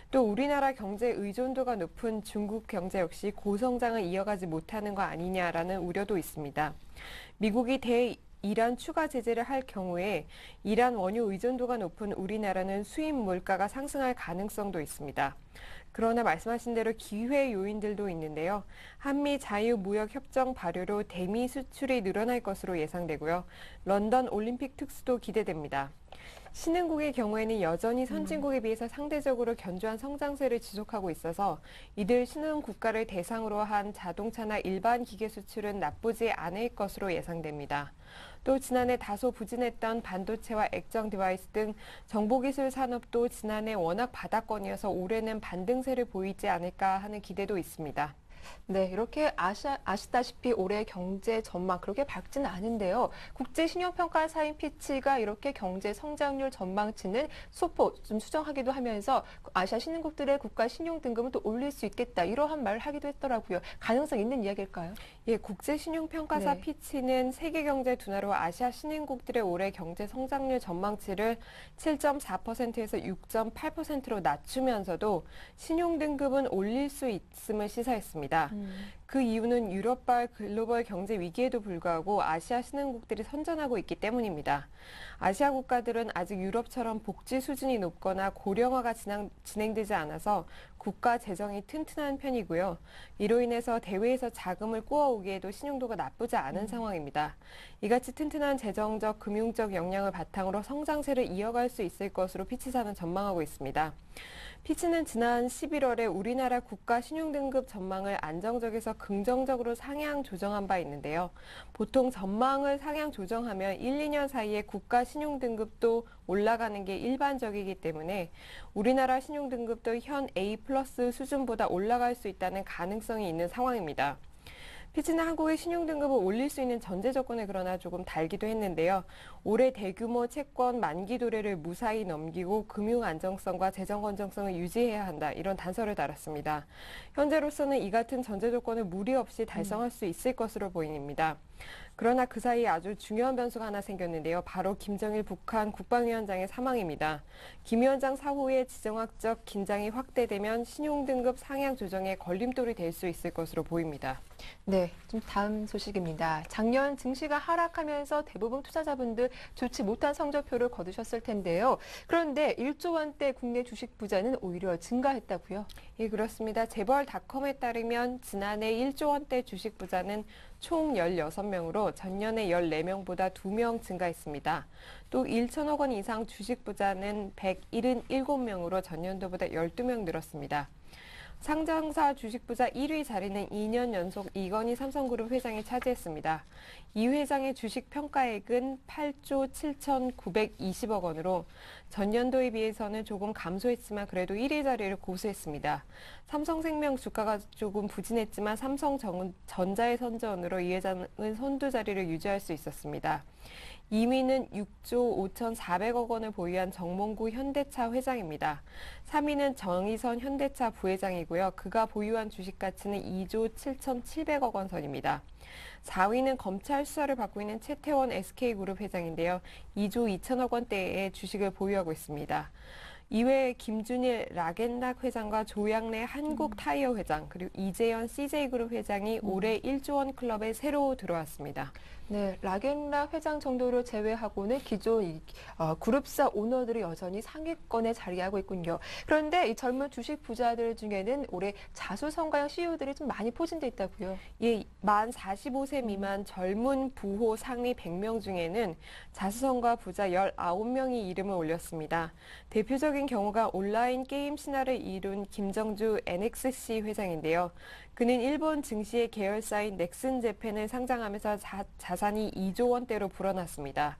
또 우리나라 경제 의존도가 높은 중국 경제 역시 고성장을 이어가지 못하는 거 아니냐라는 우려도 있습니다. 미국이 이란 추가 제재를 할 경우에 이란 원유 의존도가 높은 우리나라는 수입 물가가 상승할 가능성도 있습니다. 그러나 말씀하신 대로 기회 요인들도 있는데요. 한미 자유무역협정 발효로 대미 수출이 늘어날 것으로 예상되고요. 런던 올림픽 특수도 기대됩니다. 신흥국의 경우에는 여전히 선진국에 비해서 상대적으로 견조한 성장세를 지속하고 있어서 이들 신흥 국가를 대상으로 한 자동차나 일반 기계 수출은 나쁘지 않을 것으로 예상됩니다. 또 지난해 다소 부진했던 반도체와 액정 디바이스 등 정보기술 산업도 지난해 워낙 바닥권이어서 올해는 반등세를 보이지 않을까 하는 기대도 있습니다. 네, 이렇게 아시다시피 올해 경제 전망 그렇게 밝지는 않은데요. 국제신용평가사인 피치가 이렇게 경제 성장률 전망치는 소폭 좀 수정하기도 하면서 아시아 신흥국들의 국가 신용 등급을 또 올릴 수 있겠다 이러한 말을 하기도 했더라고요. 가능성 있는 이야기일까요? 예, 국제신용평가사 네. 피치는 세계 경제 둔화로 아시아 신흥국들의 올해 경제 성장률 전망치를 7.4%에서 6.8%로 낮추면서도 신용 등급은 올릴 수 있음을 시사했습니다. 그 이유는 유럽발 글로벌 경제 위기에도 불구하고 아시아 신흥국들이 선전하고 있기 때문입니다. 아시아 국가들은 아직 유럽처럼 복지 수준이 높거나 고령화가 진행되지 않아서 국가 재정이 튼튼한 편이고요. 이로 인해서 대외에서 자금을 꾸어오기에도 신용도가 나쁘지 않은 상황입니다. 이같이 튼튼한 재정적, 금융적 역량을 바탕으로 성장세를 이어갈 수 있을 것으로 피치사는 전망하고 있습니다. 피치는 지난 11월에 우리나라 국가 신용등급 전망을 안정적에서 긍정적으로 상향 조정한 바 있는데요. 보통 전망을 상향 조정하면 1, 2년 사이에 국가 신용등급도 올라가는 게 일반적이기 때문에 우리나라 신용등급도 현 A+ 수준보다 올라갈 수 있다는 가능성이 있는 상황입니다. 피치는 한국의 신용등급을 올릴 수 있는 전제 조건에 그러나 조금 달기도 했는데요. 올해 대규모 채권 만기 도래를 무사히 넘기고 금융 안정성과 재정 건전성을 유지해야 한다. 이런 단서를 달았습니다. 현재로서는 이 같은 전제 조건을 무리 없이 달성할 수 있을 것으로 보입니다. 그러나 그 사이에 아주 중요한 변수가 하나 생겼는데요. 바로 김정일 북한 국방위원장의 사망입니다. 김 위원장 사후에 지정학적 긴장이 확대되면 신용등급 상향 조정에 걸림돌이 될 수 있을 것으로 보입니다. 네, 좀 다음 소식입니다. 작년 증시가 하락하면서 대부분 투자자분들 좋지 못한 성적표를 거두셨을 텐데요. 그런데 1조 원대 국내 주식 부자는 오히려 증가했다고요? 예, 그렇습니다. 재벌닷컴에 따르면 지난해 1조 원대 주식 부자는 총 16명으로 전년에 14명보다 2명 증가했습니다. 또 1천억 원 이상 주식 부자는 177명으로 전년도보다 12명 늘었습니다. 상장사 주식부자 1위 자리는 2년 연속 이건희 삼성그룹 회장이 차지했습니다. 이 회장의 주식 평가액은 8조 7,920억 원으로 전년도에 비해서는 조금 감소했지만 그래도 1위 자리를 고수했습니다. 삼성생명 주가가 조금 부진했지만 삼성전자의 선전으로 이 회장은 선두 자리를 유지할 수 있었습니다. 2위는 6조 5,400억 원을 보유한 정몽구 현대차 회장입니다. 3위는 정의선 현대차 부회장이고요. 그가 보유한 주식 가치는 2조 7,700억 원 선입니다. 4위는 검찰 수사를 받고 있는 최태원 SK그룹 회장인데요. 2조 2천억 원대의 주식을 보유하고 있습니다. 이외에 김준일 락앤락 회장과 조양래 한국타이어 회장, 그리고 이재현 CJ그룹 회장이 올해 1조 원 클럽에 새로 들어왔습니다. 네, 락앤락 회장 정도를 제외하고는 기존 그룹사 오너들이 여전히 상위권에 자리하고 있군요. 그런데 이 젊은 주식 부자들 중에는 올해 자수성가형 CEO들이 좀 많이 포진돼 있다고요? 예, 만 45세 미만 젊은 부호 상위 100명 중에는 자수성가 부자 19명이 이름을 올렸습니다. 대표적인 경우가 온라인 게임 신화를 이룬 김정주 NXC 회장인데요. 그는 일본 증시의 계열사인 넥슨재팬을 상장하면서 자산이 2조 원대로 불어났습니다.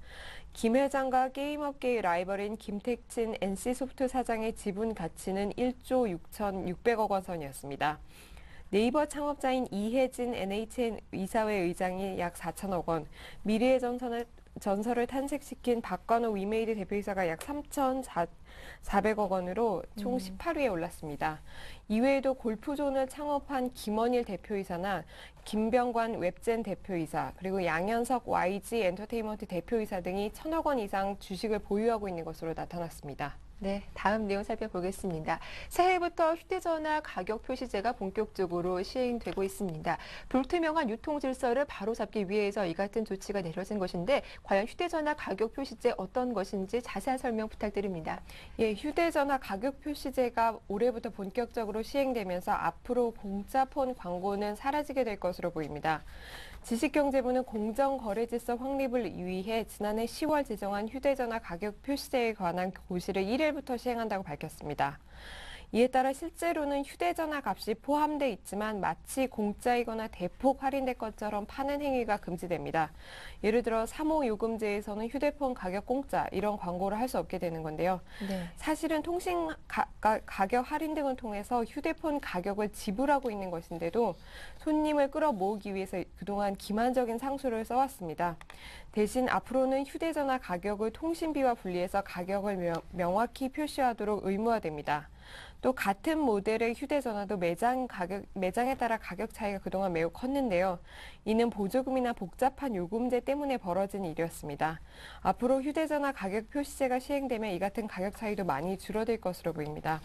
김 회장과 게임업계의 라이벌인 김택친 NC소프트 사장의 지분 가치는 1조 6,600억 원 선이었습니다. 네이버 창업자인 이혜진 NHN 이사회 의장이 약 4천억 원, 미래의 전설을 탄생시킨 박관호 위메이드 대표이사가 약 3,400억 원으로 총 18위에 올랐습니다. 이외에도 골프존을 창업한 김원일 대표이사나 김병관 웹젠 대표이사, 그리고 양현석 YG 엔터테인먼트 대표이사 등이 1,000억 원 이상 주식을 보유하고 있는 것으로 나타났습니다. 네, 다음 내용 살펴보겠습니다. 새해부터 휴대전화 가격 표시제가 본격적으로 시행되고 있습니다. 불투명한 유통 질서를 바로잡기 위해서 이 같은 조치가 내려진 것인데 과연 휴대전화 가격 표시제 어떤 것인지 자세한 설명 부탁드립니다. 예, 휴대전화 가격 표시제가 올해부터 본격적으로 시행되면서 앞으로 공짜 폰 광고는 사라지게 될 것으로 보입니다. 지식경제부는 공정거래질서 확립을 위해 지난해 10월 제정한 휴대전화 가격 표시제에 관한 고시를 1일부터 시행한다고 밝혔습니다. 이에 따라 실제로는 휴대전화 값이 포함돼 있지만 마치 공짜이거나 대폭 할인된 것처럼 파는 행위가 금지됩니다. 예를 들어 3호 요금제에서는 휴대폰 가격 공짜 이런 광고를 할 수 없게 되는 건데요. 네. 사실은 통신 가격 할인 등을 통해서 휴대폰 가격을 지불하고 있는 것인데도 손님을 끌어모으기 위해서 그동안 기만적인 상수를 써왔습니다. 대신 앞으로는 휴대전화 가격을 통신비와 분리해서 가격을 명확히 표시하도록 의무화됩니다. 또 같은 모델의 휴대전화도 매장에 따라 가격 차이가 그동안 매우 컸는데요. 이는 보조금이나 복잡한 요금제 때문에 벌어진 일이었습니다. 앞으로 휴대전화 가격 표시제가 시행되면 이 같은 가격 차이도 많이 줄어들 것으로 보입니다.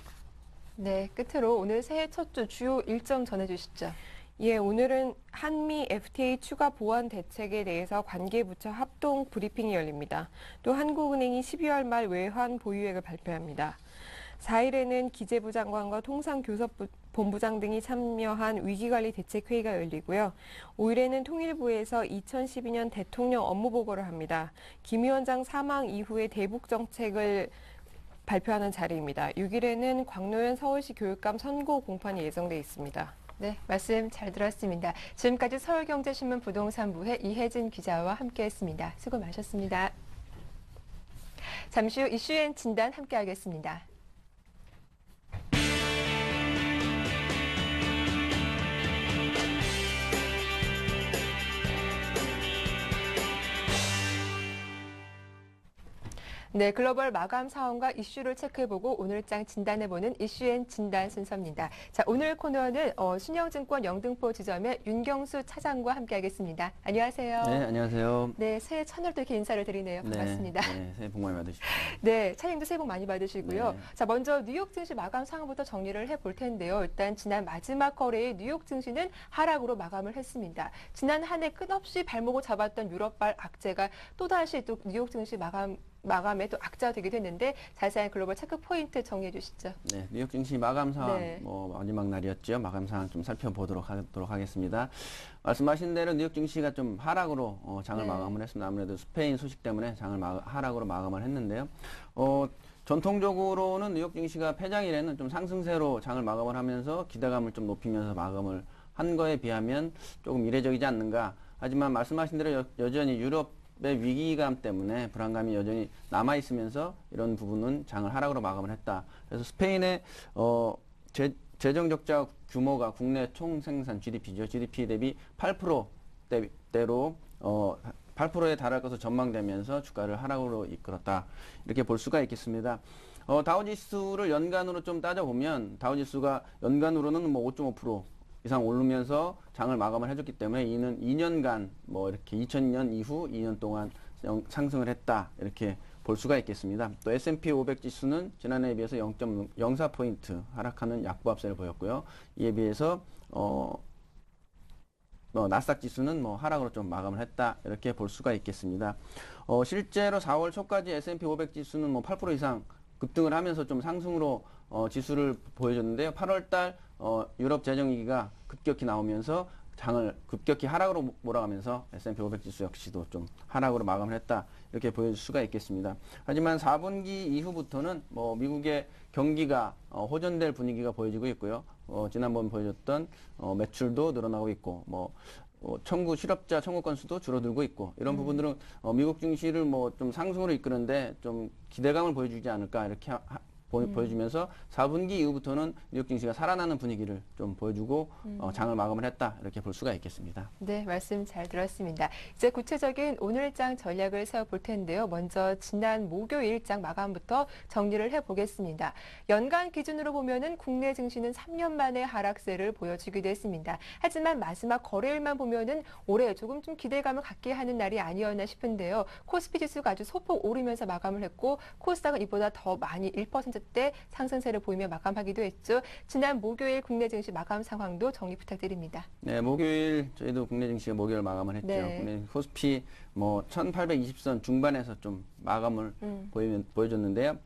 네, 끝으로 오늘 새해 첫 주 주요 일정 전해주시죠. 예, 오늘은 한미 FTA 추가 보완 대책에 대해서 관계부처 합동 브리핑이 열립니다. 또 한국은행이 12월 말 외환 보유액을 발표합니다. 4일에는 기재부 장관과 통상교섭본부장 등이 참여한 위기관리 대책회의가 열리고요. 5일에는 통일부에서 2012년 대통령 업무보고를 합니다. 김 위원장 사망 이후에 대북 정책을 발표하는 자리입니다. 6일에는 광노현 서울시 교육감 선고 공판이 예정돼 있습니다. 네, 말씀 잘 들었습니다. 지금까지 서울경제신문 부동산부의 이혜진 기자와 함께했습니다. 수고 많으셨습니다. 잠시 후 이슈앤 진단 함께하겠습니다. 네, 글로벌 마감 상황과 이슈를 체크해보고 오늘장 진단해보는 이슈앤 진단 순서입니다. 자, 오늘 코너는 신영증권 영등포 지점의 윤경수 차장과 함께하겠습니다. 안녕하세요. 네, 안녕하세요. 네, 새해 첫날도 이렇게 인사를 드리네요. 반갑습니다. 네, 새해 복 많이 받으십시오. 네, 차장님도 새해 복 많이 받으시고요. 네. 자, 먼저 뉴욕 증시 마감 상황부터 정리를 해볼 텐데요. 일단 지난 마지막 거래일 뉴욕 증시는 하락으로 마감을 했습니다. 지난 한 해 끝없이 발목을 잡았던 유럽발 악재가 또다시 또 뉴욕 증시 마감에 또 악재가 되기도 했는데 자세한 글로벌 체크 포인트 정리해 주시죠. 네, 뉴욕 증시 마감 상황 네. 마지막 날이었죠. 마감 상황 좀 살펴보도록 하겠습니다. 말씀하신 대로 뉴욕 증시가 좀 하락으로 장을 네. 마감을 했습니다. 아무래도 스페인 소식 때문에 장을 하락으로 마감을 했는데요. 전통적으로는 뉴욕 증시가 폐장일에는 좀 상승세로 장을 마감을 하면서 기대감을 좀 높이면서 마감을 한 거에 비하면 조금 이례적이지 않는가. 하지만 말씀하신 대로 여전히 유럽의 위기감 때문에 불안감이 여전히 남아있으면서 이런 부분은 장을 하락으로 마감을 했다. 그래서 스페인의 재정 적자 규모가 국내 총생산 GDP죠. GDP 대비 8%대로 8%에 달할 것으로 전망되면서 주가를 하락으로 이끌었다. 이렇게 볼 수가 있겠습니다. 다우지수를 연간으로 좀 따져보면 다우지수가 연간으로는 5.5% 이상 오르면서 장을 마감을 해줬기 때문에 이는 2년간 이렇게 2000년 이후 2년 동안 상승을 했다. 이렇게 볼 수가 있겠습니다. 또 S&P 500 지수는 지난해에 비해서 0.04포인트 하락하는 약보합세를 보였고요. 이에 비해서 나스닥 지수는 하락으로 좀 마감을 했다. 이렇게 볼 수가 있겠습니다. 실제로 4월 초까지 S&P 500 지수는 8% 이상 급등을 하면서 좀 상승으로 지수를 보여줬는데요. 8월달 유럽 재정위기가 급격히 나오면서 장을 급격히 하락으로 몰아가면서 S&P 500 지수 역시도 좀 하락으로 마감을 했다. 이렇게 보여줄 수가 있겠습니다. 하지만 4분기 이후부터는 미국의 경기가 호전될 분위기가 보여지고 있고요. 지난번 보여줬던 매출도 늘어나고 있고 실업자 청구 건수도 줄어들고 있고 이런 부분들은 미국 증시를 좀 상승으로 이끄는데 좀 기대감을 보여주지 않을까 이렇게 보여주면서 4분기 이후부터는 뉴욕 증시가 살아나는 분위기를 좀 보여주고 장을 마감을 했다 이렇게 볼 수가 있겠습니다. 네, 말씀 잘 들었습니다. 이제 구체적인 오늘장 전략을 세워볼 텐데요. 먼저 지난 목요일장 마감부터 정리를 해보겠습니다. 연간 기준으로 보면은 국내 증시는 3년 만에 하락세를 보여주기도 했습니다. 하지만 마지막 거래일만 보면은 올해 조금 좀 기대감을 갖게 하는 날이 아니었나 싶은데요. 코스피 지수가 아주 소폭 오르면서 마감을 했고 코스닥은 이보다 더 많이 1%대 상승세를 보이며 마감하기도 했죠. 지난 목요일 국내 증시 마감 상황도 정리 부탁드립니다. 네, 목요일 저희도 국내 증시가 목요일 마감을 했죠. 네. 국내 코스피 1820선 중반에서 좀 마감을 보여줬는데요.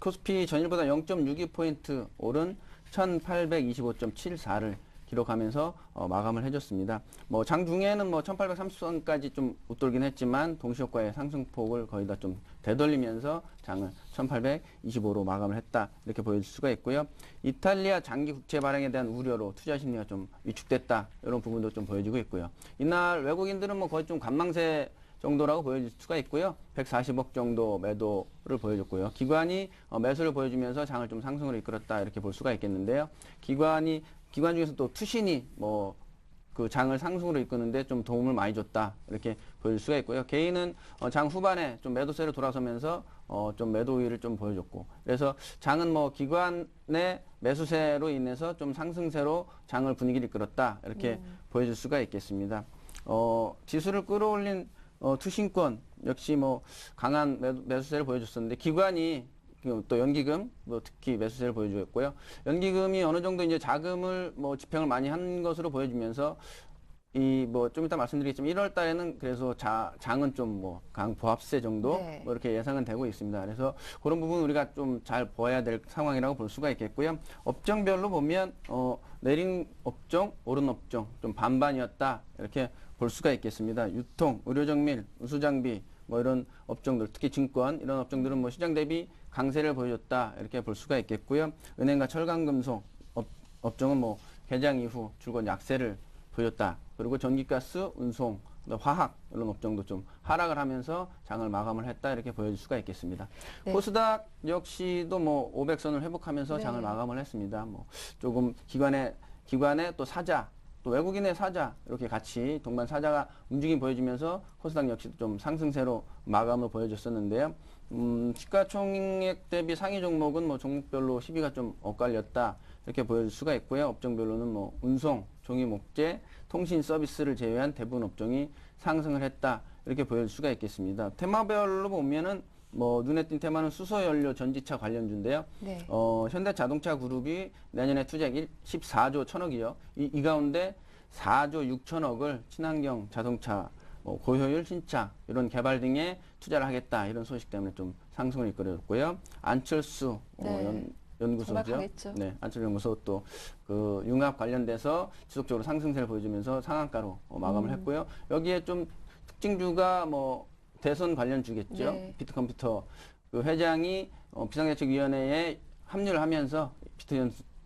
코스피 전일보다 0.62포인트 오른 1825.74를 기록하면서 마감을 해줬습니다. 장중에는 1830선까지 좀 웃돌긴 했지만 동시효과의 상승폭을 거의 다 좀 되돌리면서 장을 1825로 마감을 했다. 이렇게 보여줄 수가 있고요. 이탈리아 장기 국채 발행에 대한 우려로 투자 심리가 좀 위축됐다. 이런 부분도 좀 보여지고 있고요. 이날 외국인들은 거의 좀 관망세 정도라고 보여질 수가 있고요. 140억 정도 매도를 보여줬고요. 기관이 매수를 보여주면서 장을 좀 상승으로 이끌었다. 이렇게 볼 수가 있겠는데요. 기관 중에서 또 투신이 그 장을 상승으로 이끄는데 좀 도움을 많이 줬다. 이렇게 보여줄 수가 있고요. 개인은 장 후반에 좀 매도세로 돌아서면서 좀 매도 우위를 좀 보여줬고. 그래서 장은 기관의 매수세로 인해서 좀 상승세로 장을 분위기를 이끌었다. 이렇게 보여줄 수가 있겠습니다. 지수를 끌어올린 투신권 역시 강한 매수세를 보여줬었는데 기관이 또 연기금 특히 매수세를 보여주었고요. 연기금이 어느 정도 이제 자금을 집행을 많이 한 것으로 보여주면서 좀 이따 말씀드리겠지만 1월 달에는 그래서 장은 좀 강보합세 정도 네. 이렇게 예상은 되고 있습니다. 그래서 그런 부분 우리가 좀 잘 봐야 될 상황이라고 볼 수가 있겠고요. 업종별로 보면 내린 업종, 오른 업종 좀 반반이었다. 이렇게 볼 수가 있겠습니다. 유통, 의료정밀, 우수장비 이런 업종들, 특히 증권 이런 업종들은 시장 대비 강세를 보여줬다 이렇게 볼 수가 있겠고요. 은행과 철강금속 업종은 개장 이후 줄곧 약세를 보였다. 그리고 전기가스, 운송, 화학 이런 업종도 좀 하락을 하면서 장을 마감을 했다 이렇게 보여줄 수가 있겠습니다. 네. 코스닥 역시도 뭐 500선을 회복하면서 네. 장을 마감을 했습니다. 뭐 조금 기관의 또 사자 또 외국인의 사자 이렇게 같이 동반 사자가 움직임 보여주면서 코스닥 역시도 좀 상승세로 마감을 보여줬었는데요. 시가총액 대비 상위 종목은 뭐 종목별로 시비가 좀 엇갈렸다 이렇게 보여줄 수가 있고요. 업종별로는 뭐 운송, 종이 목재, 통신 서비스를 제외한 대부분 업종이 상승을 했다 이렇게 보여줄 수가 있겠습니다. 테마별로 보면은 뭐 눈에 띈 테마는 수소연료 전지차 관련주인데요. 네. 현대자동차 그룹이 내년에 투자액 14조 1천억이요. 이 가운데 4조 6천억을 친환경 자동차, 고효율 신차 이런 개발 등에 투자를 하겠다 이런 소식 때문에 좀 상승을 이끌어줬고요. 안철수 네. 연구소죠. 정말 강했죠. 네, 안철수 연구소 또 그 융합 관련돼서 지속적으로 상승세를 보여주면서 상한가로 마감을 했고요. 여기에 좀 특징주가 뭐 대선 관련주겠죠. 네. 비트컴퓨터 그 회장이 비상대책위원회에 합류를 하면서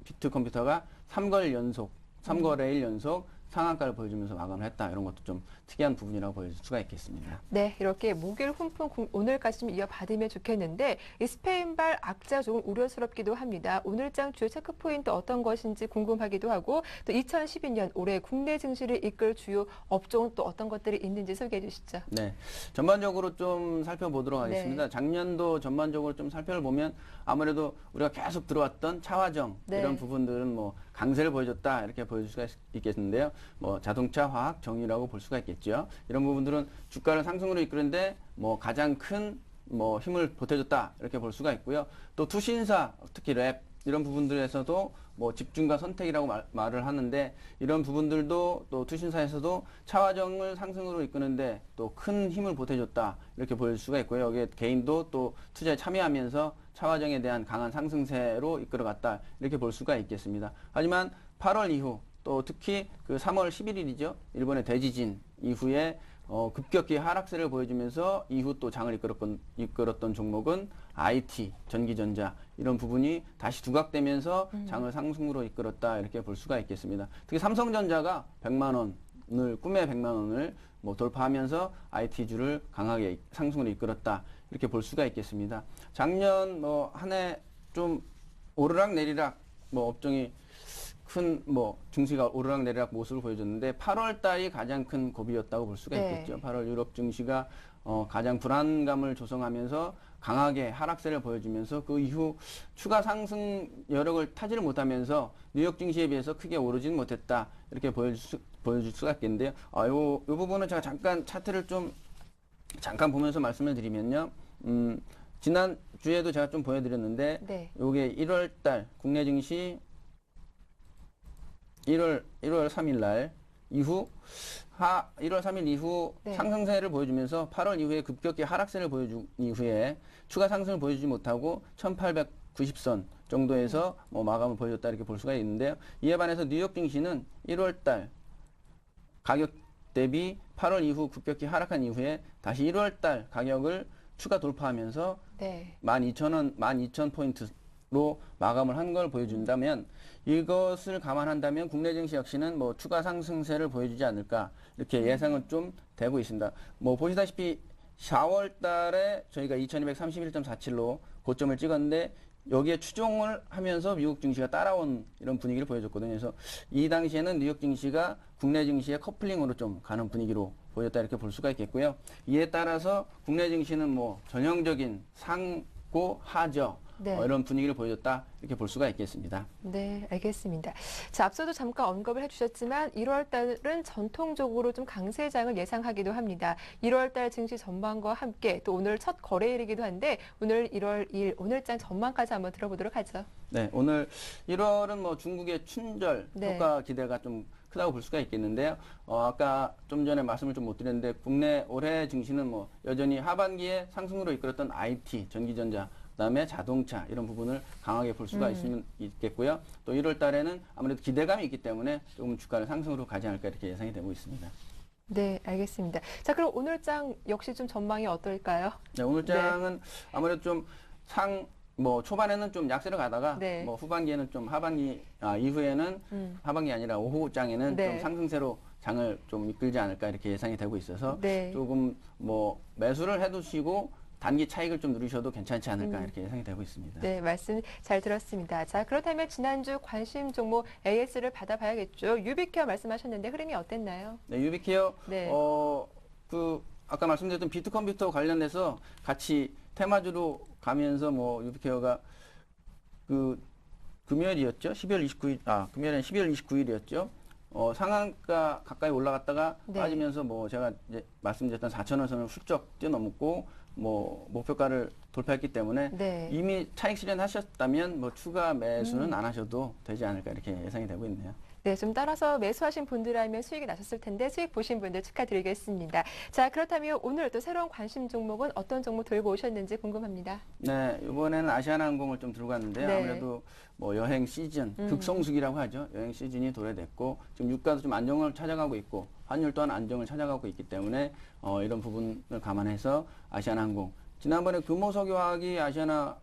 비트컴퓨터가 3거래일 연속 상한가를 보여주면서 마감을 했다. 이런 것도 좀 특이한 부분이라고 보여줄 수가 있겠습니다. 네, 이렇게 목요일 훈풍 오늘까지 좀 이어받으면 좋겠는데 이 스페인발 악재 조금 우려스럽기도 합니다. 오늘장 주요 체크 포인트 어떤 것인지 궁금하기도 하고 또 2012년 올해 국내 증시를 이끌 주요 업종 또 어떤 것들이 있는지 소개해 주시죠. 네, 전반적으로 좀 살펴보도록 하겠습니다. 네. 작년도 전반적으로 좀 살펴보면 아무래도 우리가 계속 들어왔던 차화정 네. 이런 부분들은 뭐 강세를 보여줬다 이렇게 보여줄 수가 있겠는데요. 뭐 자동차, 화학, 정유라고 볼 수가 있겠죠. 이런 부분들은 주가를 상승으로 이끄는데 뭐 가장 큰 뭐 힘을 보태줬다 이렇게 볼 수가 있고요. 또 투신사, 특히 랩 이런 부분들에서도 뭐 집중과 선택이라고 말을 하는데 이런 부분들도 또 투신사에서도 차화정을 상승으로 이끄는데 또 큰 힘을 보태줬다 이렇게 보여줄 수가 있고요. 여기에 개인도 또 투자에 참여하면서 차화정에 대한 강한 상승세로 이끌어갔다 이렇게 볼 수가 있겠습니다. 하지만 8월 이후 또 특히 그 3월 11일이죠. 일본의 대지진 이후에 급격히 하락세를 보여주면서 이후 또 장을 이끌었던 종목은 IT, 전기전자 이런 부분이 다시 두각되면서 장을 상승으로 이끌었다 이렇게 볼 수가 있겠습니다. 특히 삼성전자가 100만 원을 꿈의 100만 원을 뭐 돌파하면서 IT주를 강하게 상승으로 이끌었다 이렇게 볼 수가 있겠습니다. 작년 뭐 한 해 좀 오르락 내리락 뭐 업종이 큰 뭐 증시가 오르락 내리락 모습을 보여줬는데 8월 달이 가장 큰 고비였다고 볼 수가 네. 있겠죠. 8월 유럽 증시가 가장 불안감을 조성하면서 강하게 하락세를 보여주면서 그 이후 추가 상승 여력을 타지를 못하면서 뉴욕 증시에 비해서 크게 오르지는 못했다 이렇게 보여줄 수가 있겠는데요. 요 부분은 제가 잠깐 차트를 좀 잠깐 보면서 말씀을 드리면요. 지난 주에도 제가 좀 보여드렸는데 네. 요게 1월 달 국내 증시 1월 3일 날 이후 1월 3일 이후 네. 상승세를 보여주면서 8월 이후에 급격히 하락세를 보여준 이후에 추가 상승을 보여주지 못하고 1890선 정도에서 뭐 마감을 보여줬다 이렇게 볼 수가 있는데요. 이에 반해서 뉴욕 증시는 1월 달 가격 대비 8월 이후 급격히 하락한 이후에 다시 1월 달 가격을 추가 돌파하면서 네. 12,000포인트로 마감을 한 걸 보여준다면 이것을 감안한다면 국내 증시 역시는 뭐 추가 상승세를 보여주지 않을까 이렇게 예상은 좀 되고 있습니다. 뭐 보시다시피 4월 달에 저희가 2231.47로 고점을 찍었는데 여기에 추종을 하면서 미국 증시가 따라온 이런 분위기를 보여줬거든요. 그래서 이 당시에는 뉴욕 증시가 국내 증시의 커플링으로 좀 가는 분위기로 보였다 이렇게 볼 수가 있겠고요. 이에 따라서 국내 증시는 뭐 전형적인 상고 하저 네. 이런 분위기를 보여줬다 이렇게 볼 수가 있겠습니다. 네, 알겠습니다. 자, 앞서도 잠깐 언급을 해주셨지만 1월 달은 전통적으로 좀 강세장을 예상하기도 합니다. 1월 달 증시 전망과 함께 또 오늘 첫 거래일이기도 한데 오늘 1월 2일 오늘장 전망까지 한번 들어보도록 하죠. 네, 오늘 1월은 뭐 중국의 춘절 네. 효과 기대가 좀 크다고 볼 수가 있겠는데요. 아까 좀 전에 말씀을 좀 못 드렸는데 국내 올해 증시는 뭐 여전히 하반기에 상승으로 이끌었던 IT, 전기전자 그다음에 자동차 이런 부분을 강하게 볼 수가 있겠고요. 또 1월 달에는 아무래도 기대감이 있기 때문에 조금 주가를 상승으로 가지 않을까 이렇게 예상이 되고 있습니다. 네, 알겠습니다. 자, 그럼 오늘장 역시 좀 전망이 어떨까요? 네, 오늘 장은 아무래도 좀 뭐 초반에는 좀 약세를 가다가 네. 뭐 후반기에는 좀 이후에는 하반기 아니라 오후장에는 네. 좀 상승세로 장을 좀 이끌지 않을까 이렇게 예상이 되고 있어서 네. 조금 뭐 매수를 해두시고 단기 차익을 좀 누리셔도 괜찮지 않을까 이렇게 예상이 되고 있습니다. 네, 말씀 잘 들었습니다. 자, 그렇다면 지난주 관심 종목 AS를 받아봐야겠죠. 유비케어 말씀하셨는데 흐름이 어땠나요? 네, 유비케어 네. 아까 말씀드렸던 비트컴퓨터 관련해서 같이 테마주로 가면서 뭐 유비케어가 금요일이었죠? 금요일은 12월 29일이었죠? 상한가 가까이 올라갔다가 네. 빠지면서 뭐 제가 이제 말씀드렸던 4,000원 선을 훌쩍 뛰어넘고 뭐 목표가를 돌파했기 때문에 네. 이미 차익 실현하셨다면 뭐 추가 매수는 안 하셔도 되지 않을까 이렇게 예상이 되고 있네요. 네, 좀 따라서 매수하신 분들이라면 수익이 나셨을 텐데 수익 보신 분들 축하드리겠습니다. 자, 그렇다면 오늘 또 새로운 관심 종목은 어떤 종목 들고 오셨는지 궁금합니다. 네, 이번에는 아시아나항공을 좀 들고 왔는데요. 네. 아무래도 뭐 여행 시즌, 극성수기라고 하죠. 여행 시즌이 도래됐고 지금 유가도 좀 안정을 찾아가고 있고 환율 또한 안정을 찾아가고 있기 때문에 이런 부분을 감안해서 아시아나항공 지난번에 금호석유화학이 아시아나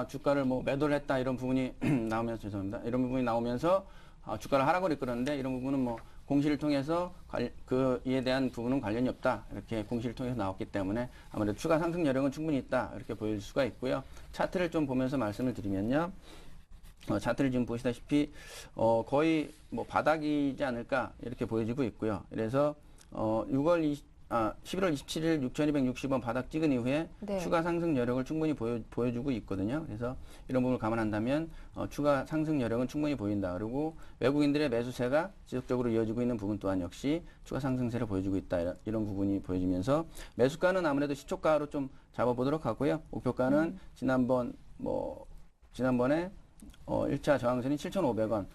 주가를 뭐 매도를 했다 이런 부분이 나오면서 죄송합니다. 이런 부분이 나오면서 주가를 하락을 이끌었는데 이런 부분은 뭐 공시를 통해서 이에 대한 부분은 관련이 없다 이렇게 공시를 통해서 나왔기 때문에 아무래도 추가 상승 여력은 충분히 있다 이렇게 보일 수가 있고요. 차트를 좀 보면서 말씀을 드리면요. 차트를 지금 보시다시피 거의 뭐 바닥이지 않을까 이렇게 보여지고 있고요. 그래서 11월 27일 6,260원 바닥 찍은 이후에 네. 추가 상승 여력을 충분히 보여주고 있거든요. 그래서 이런 부분을 감안한다면 추가 상승 여력은 충분히 보인다. 그리고 외국인들의 매수세가 지속적으로 이어지고 있는 부분 또한 역시 추가 상승세를 보여주고 있다. 이런 부분이 보여지면서 매수가는 아무래도 시초가로 좀 잡아보도록 하고요. 목표가는 지난번에 1차 저항선이 7,500원.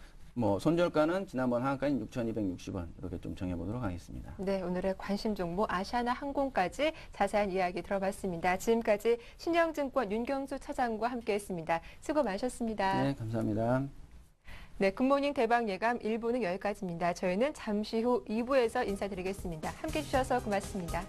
손절가는 지난번 하한가인 6,260원 이렇게 좀 정해보도록 하겠습니다. 네, 오늘의 관심 종목 아시아나 항공까지 자세한 이야기 들어봤습니다. 지금까지 신영증권 윤경수 차장과 함께했습니다. 수고 많으셨습니다. 네, 감사합니다. 네, 굿모닝 대박 예감 1부는 여기까지입니다. 저희는 잠시 후 2부에서 인사드리겠습니다. 함께해 주셔서 고맙습니다.